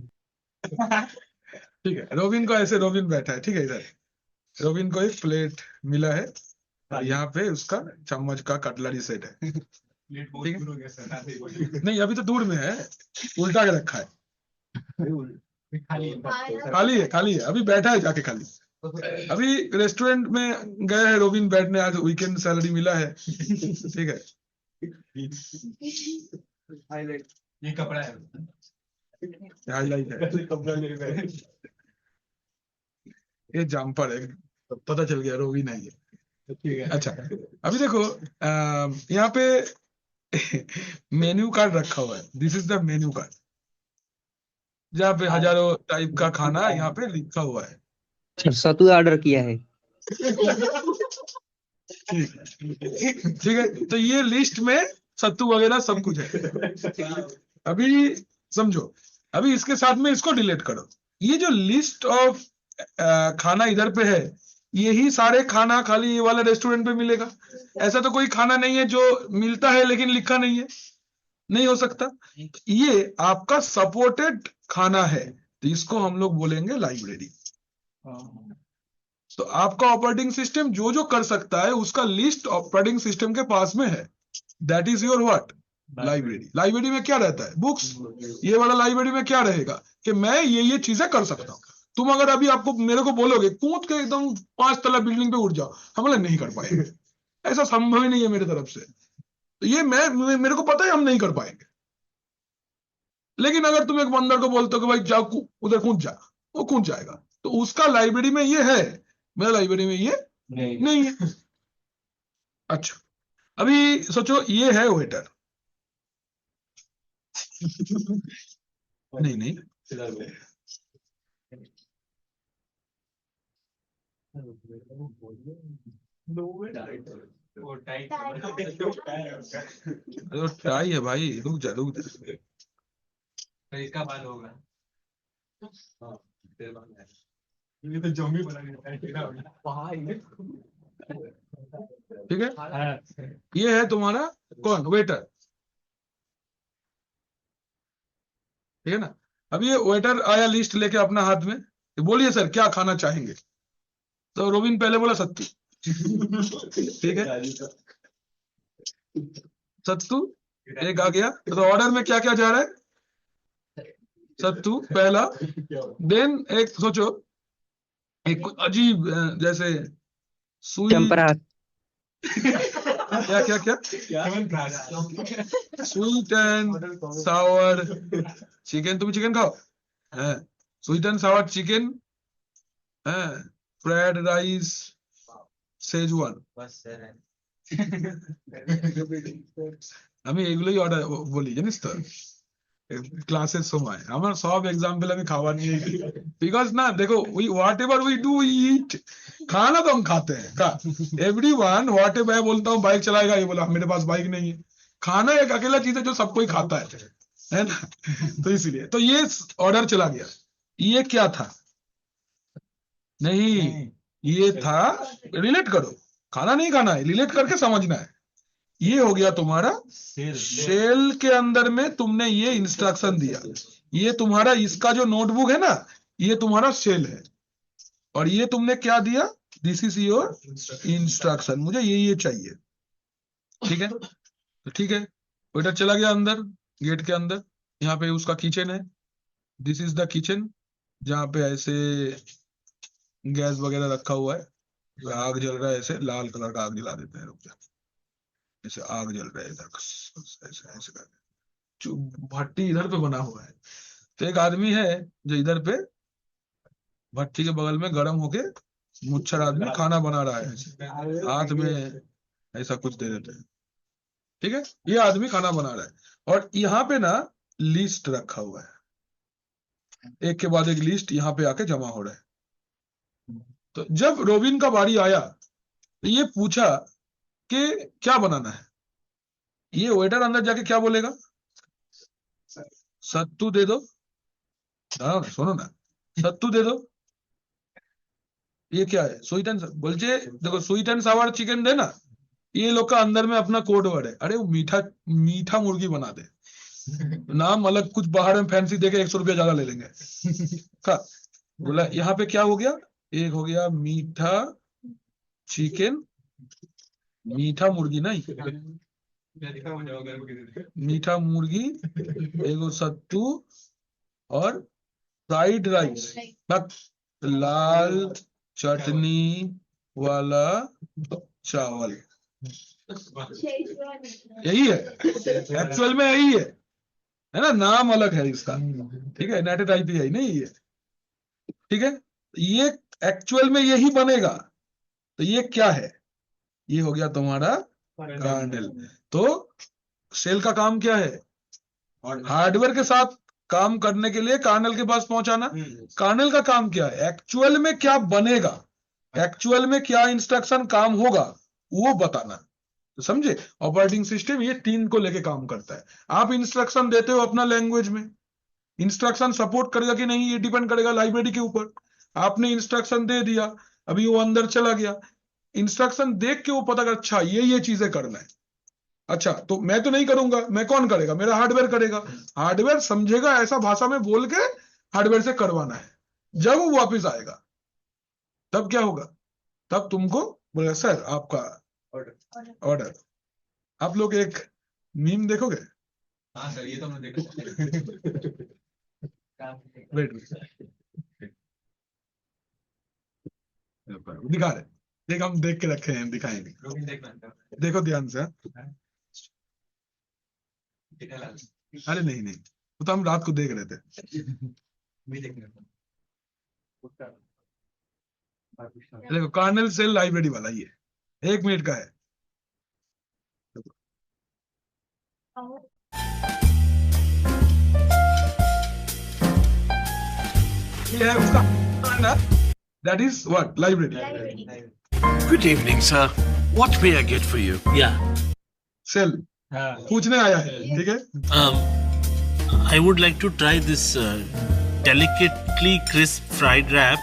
ठीक है, रोबिन को ऐसे रोबिन बैठा है। ठीक है, इधर रोबिन को एक प्लेट मिला है और यहाँ पे उसका चम्मच का कटलरी सेट है। ठीक है, नहीं अभी तो दूर में है, उल्टा के रखा है। खाली है अभी बैठा है जाके खाली। अभी रेस्टोरेंट में गए हैं रोबिन बैठने, आज वीकेंड सैलरी मिला है। ठीक है, ये कपड़ा है। हाईलाइट है, ये जम्पर है तो पता चल गया रोवी नहीं है। ठीक है, अच्छा अभी देखो यहाँ पे मेन्यू कार्ड रखा हुआ है, this is the menu card, जहाँ पे हजारों टाइप का खाना यहाँ पे लिखा हुआ है। सर सतु ऑर्डर किया है। ठीक है, तो ये लिस्ट में सत्तू वगैरह सब कुछ है। अभी समझो, अभी इसके साथ में इसको डिलीट करो। ये जो लिस्ट ऑफ खाना इधर पे है, यही सारे खाना खाली ये वाला रेस्टोरेंट पे मिलेगा। ऐसा तो कोई खाना नहीं है जो मिलता है लेकिन लिखा नहीं है, नहीं हो सकता। ये आपका सपोर्टेड खाना है, तो इसको हम लोग बोलेंगे लाइब्रेरी। तो आपका ऑपरेटिंग सिस्टम जो जो कर सकता है उसका लिस्ट ऑपरेटिंग सिस्टम के पास में है, that is your what, library. Library में क्या रहता है, बुक्स। ये वाला लाइब्रेरी में क्या रहेगा कि मैं ये चीजें कर सकता हूँ। तुम अगर अभी आपको मेरे को बोलोगे कूद के एकदम 5 तला बिल्डिंग पे उठ जाओ, हम लोग नहीं कर पाएंगे, ऐसा संभव ही नहीं है मेरे तरफ से। तो ये मेरे को पता है हम नहीं कर पाएंगे। लेकिन अगर तुम एक बंदर को बोलते हो कि भाई जाओ उधर कूद जा, वो कूद जाएगा। तो उसका लाइब्रेरी में ये है, मेरा लाइब्रेरी में ये नहीं है। अच्छा अभी सोचो ये है वेटर। नहीं अरे ट्राई है भाई, रुक जा। इसका बाद होगा। ये तो जॉम्बी बना ठीक है, ये है तुम्हारा कौन, वेटर। ठीक है ना। अब ये वेटर आया लिस्ट लेके अपना हाथ में, बोलिए सर क्या खाना चाहेंगे। तो रोबिन पहले बोला सत्तू। ठीक है, सत्तू एक आ गया। तो ऑर्डर में क्या क्या जा रहा है, सत्तू पहला। देन एक सोचो, एक अजीब जैसे सुई, चंपरा। क्या क्या क्या, स्वीट एंड सावर चिकन। तुम चिकन खाओ, sweet and Sawar chicken, fried rice, Schezwan. আমি এগুলোই অর্ডার বলি জানিস তো, ক্লাসের সময় আমার সব एग्जांपल আমি খাবার নিয়ে, बिकॉज ना देखो we whatever we do we eat, खाना तो हम खाते हैं का। एवरीवन व्हाटएवर, मैं बोलता हूँ बाइक चलाएगा, ये बोला मेरे पास बाइक नहीं है। खाना एक अकेला चीज है जो सब कोई खाता है ना। तो इसलिए तो ये ऑर्डर चला गया। ये क्या था, नहीं ये था, रिलेट करो, खाना नहीं खाना है, रिलेट करके समझना है। ये हो गया तुम्हारा शेल के अंदर में तुमने ये इंस्ट्रक्शन दिया। ये तुम्हारा इसका जो नोटबुक है ना, ये तुम्हारा शेल है। और ये तुमने क्या दिया, दिस इज योर इंस्ट्रक्शन, मुझे ये चाहिए। ठीक है, तो ठीक है, वेटर चला गया अंदर, गेट के अंदर। यहाँ पे उसका किचन है, दिस इज द किचन, जहाँ पे ऐसे गैस वगैरह रखा हुआ है, आग जल रहा है, ऐसे लाल कलर का आग जला देते हैं। रुक जा, ऐसे आग जल रहा है इधर, ऐसे ऐसे करके भट्टी इधर पे बना हुआ है। तो एक आदमी है जो इधर पे भट्टी के बगल में गर्म होके मुच्छर आदमी खाना बना रहा है, हाथ में ऐसा कुछ दे देते हैं। ठीक है, ये आदमी खाना बना रहा है, और यहाँ पे ना लिस्ट रखा हुआ है, एक के बाद एक लिस्ट यहाँ पे आके जमा हो रहा है। तो जब रोबिन का बारी आया तो ये पूछा कि क्या बनाना है। ये वेटर अंदर जाके क्या बोलेगा, सत्तू दे दो। सुनो ना, सत्तू दे दो। ये क्या है, स्वीट एंड, बोलचे देखो स्वीट एंड सावर चिकन देना। ये लोग का अंदर में अपना कोड वर्ड है, अरे वो मीठा मुर्गी बना दे, नाम अलग कुछ बाहर में फैंसी देके 100 रुपया ज्यादा ले लेंगे। का बोला यहाँ पे क्या हो गया, एक हो गया मीठा चिकन, मीठा मुर्गी नहीं, मीठा मुर्गी, एगो सत्तू और फ्राइड राइस, लाल चटनी वाला चावल। यही है एक्चुअल में, यही है ना, नाम अलग है इसका। ठीक है, नेटेड आईपी है नहीं ये। ठीक है, ये एक्चुअल में यही बनेगा, तो ये क्या है? ये हो गया तुम्हारा कर्नेल। तो सेल का काम क्या है? हार्डवेयर के साथ काम करने के लिए कर्नेल के पास पहुंचाना। कर्नेल का काम क्या है? एक्चुअल में क्या बनेगा, एक्चुअल में क्या इंस्ट्रक्शन काम होगा, वो बताना। तो समझे? ऑपरेटिंग सिस्टम ये तीन को लेके काम करता है। आप इंस्ट्रक्शन देते हो अपना लैंग्वेज में, इंस्ट्रक्शन सपोर्ट करेगा कि नहीं ये डिपेंड करेगा लाइब्रेरी के ऊपर। आपने इंस्ट्रक्शन दे दिया, अभी वो अंदर चला गया, इंस्ट्रक्शन देख के वो पता कर, अच्छा ये चीजें करना है। अच्छा, तो मैं तो नहीं करूंगा, मैं कौन करेगा? मेरा हार्डवेयर करेगा। हार्डवेयर समझेगा, ऐसा भाषा में बोल के हार्डवेयर से करवाना है। जब वो वापस आएगा तब क्या होगा? तब तुमको बोलेगा सर आपका ऑर्डर। आप लोग एक मीम देखोगे? हाँ सर, ये तो हमने देखा। वेट दिखा रहे, देख हम देख के रखे हैं, दिखाएंगे। रोहित देखना देखो ध्यान से। जेठालाल अरे नहीं नहीं, वो तो हम रात को देख रहे थे। भी देखना देखो कर्नेल सेल लाइब्रेरी वाला ये 1 मिनट का है। ये है उसका, that is what? Library. Good evening, sir. What may I get for you? Yeah. Sale पूछने आया है, ठीक है? I would like to try this delicately crisp fried wrap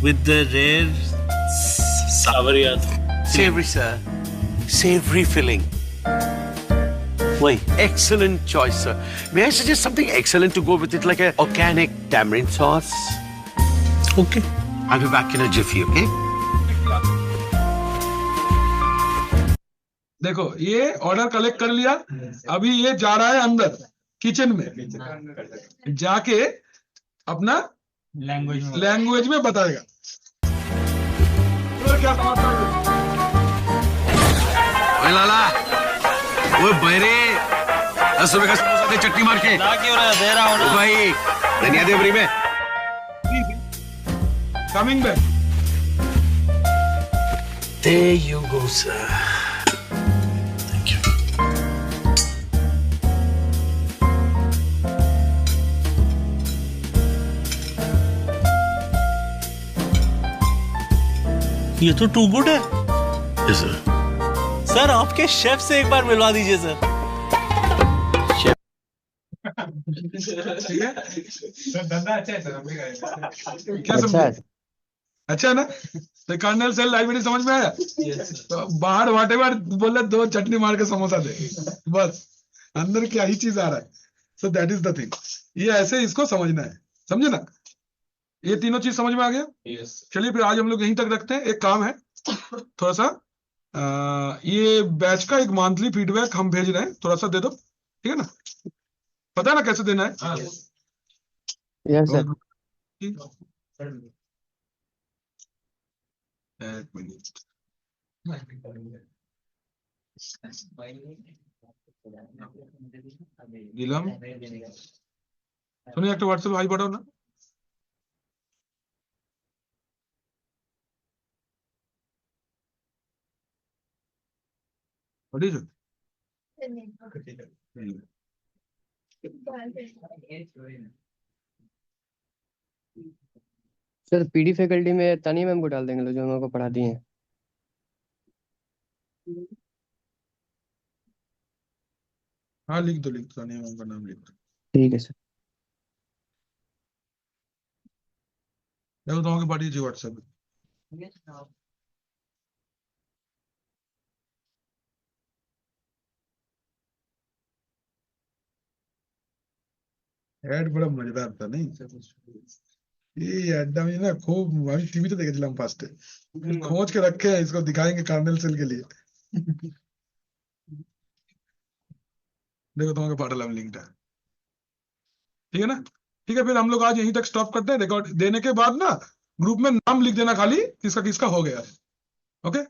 with the rare savory. Savory, sir. Savory filling. Wait. Excellent choice, sir. May I suggest something excellent to go with it, like a organic tamarind sauce? Okay. I'll be back in a jiffy, okay? देखो ये order collect कर लिया, अभी ये जा रहा है अंदर किचन में, जाके अपना लैंग्वेज में बताएगा। तो क्या समझता है? ओए लाला, ओए बैरे, 10 रुपए का समोसा दे चटनी मार के। क्यों रहा दे रहा हूँ ओ भाई, धनिया दे फ्री में। Coming back. There you go, sir. Thank you. ये तो टू गुड है Yes, sir. सर। आपके शेफ से एक बार मिलवा दीजिए सर। ठीक है, धंधा अच्छा है सर, हम भी करेंगे। क्या समझे? अच्छा है ना? तो कर्नेल सेल लाइब्रेरी समझ में आया? तो बाहर व्हाटएवर बोले 2 चटनी मार के समोसा दे, बस अंदर क्या ही चीज आ रहा है। So that is the thing. ये ऐसे इसको समझना है, समझे ना? ये तीनों चीज समझ में आ गया? यस चलिए फिर आज हम लोग यहीं तक रखते हैं। एक काम है थोड़ा सा, ये बैच का एक मंथली फीडबैक हम भेज रहे हैं, थोड़ा सा दे दो, ठीक है ना? पता है ना कैसे देना है? Yes sir. एक मिनट, नीलम सुनिए, एक व्हाट्सएप हाई पढ़ो ना। पढ़ी जो सर पीडी फैकल्टी में तानिया मैम को डाल देंगे जो हम लोग को पढ़ा दिए हैं। हाँ लिख दो, तानिया मैम का नाम लिख दो। ठीक है सर। देखो तुम्हारे पढ़ी जी व्हाट्सएप ऐड बड़ा मजेदार था नहीं? ये अड्डा में ना खूब अभी टीवी तो देखे हम फास्ट खोज के रखे हैं, इसको दिखाएंगे कर्नेल सेल के लिए। देखो तुम्हारे पाटल हम लिंक है, ठीक है ना? ठीक है, फिर हम लोग आज यहीं तक स्टॉप करते हैं। रिकॉर्ड देने के बाद ना ग्रुप में नाम लिख देना खाली, किसका किसका हो गया है। ओके।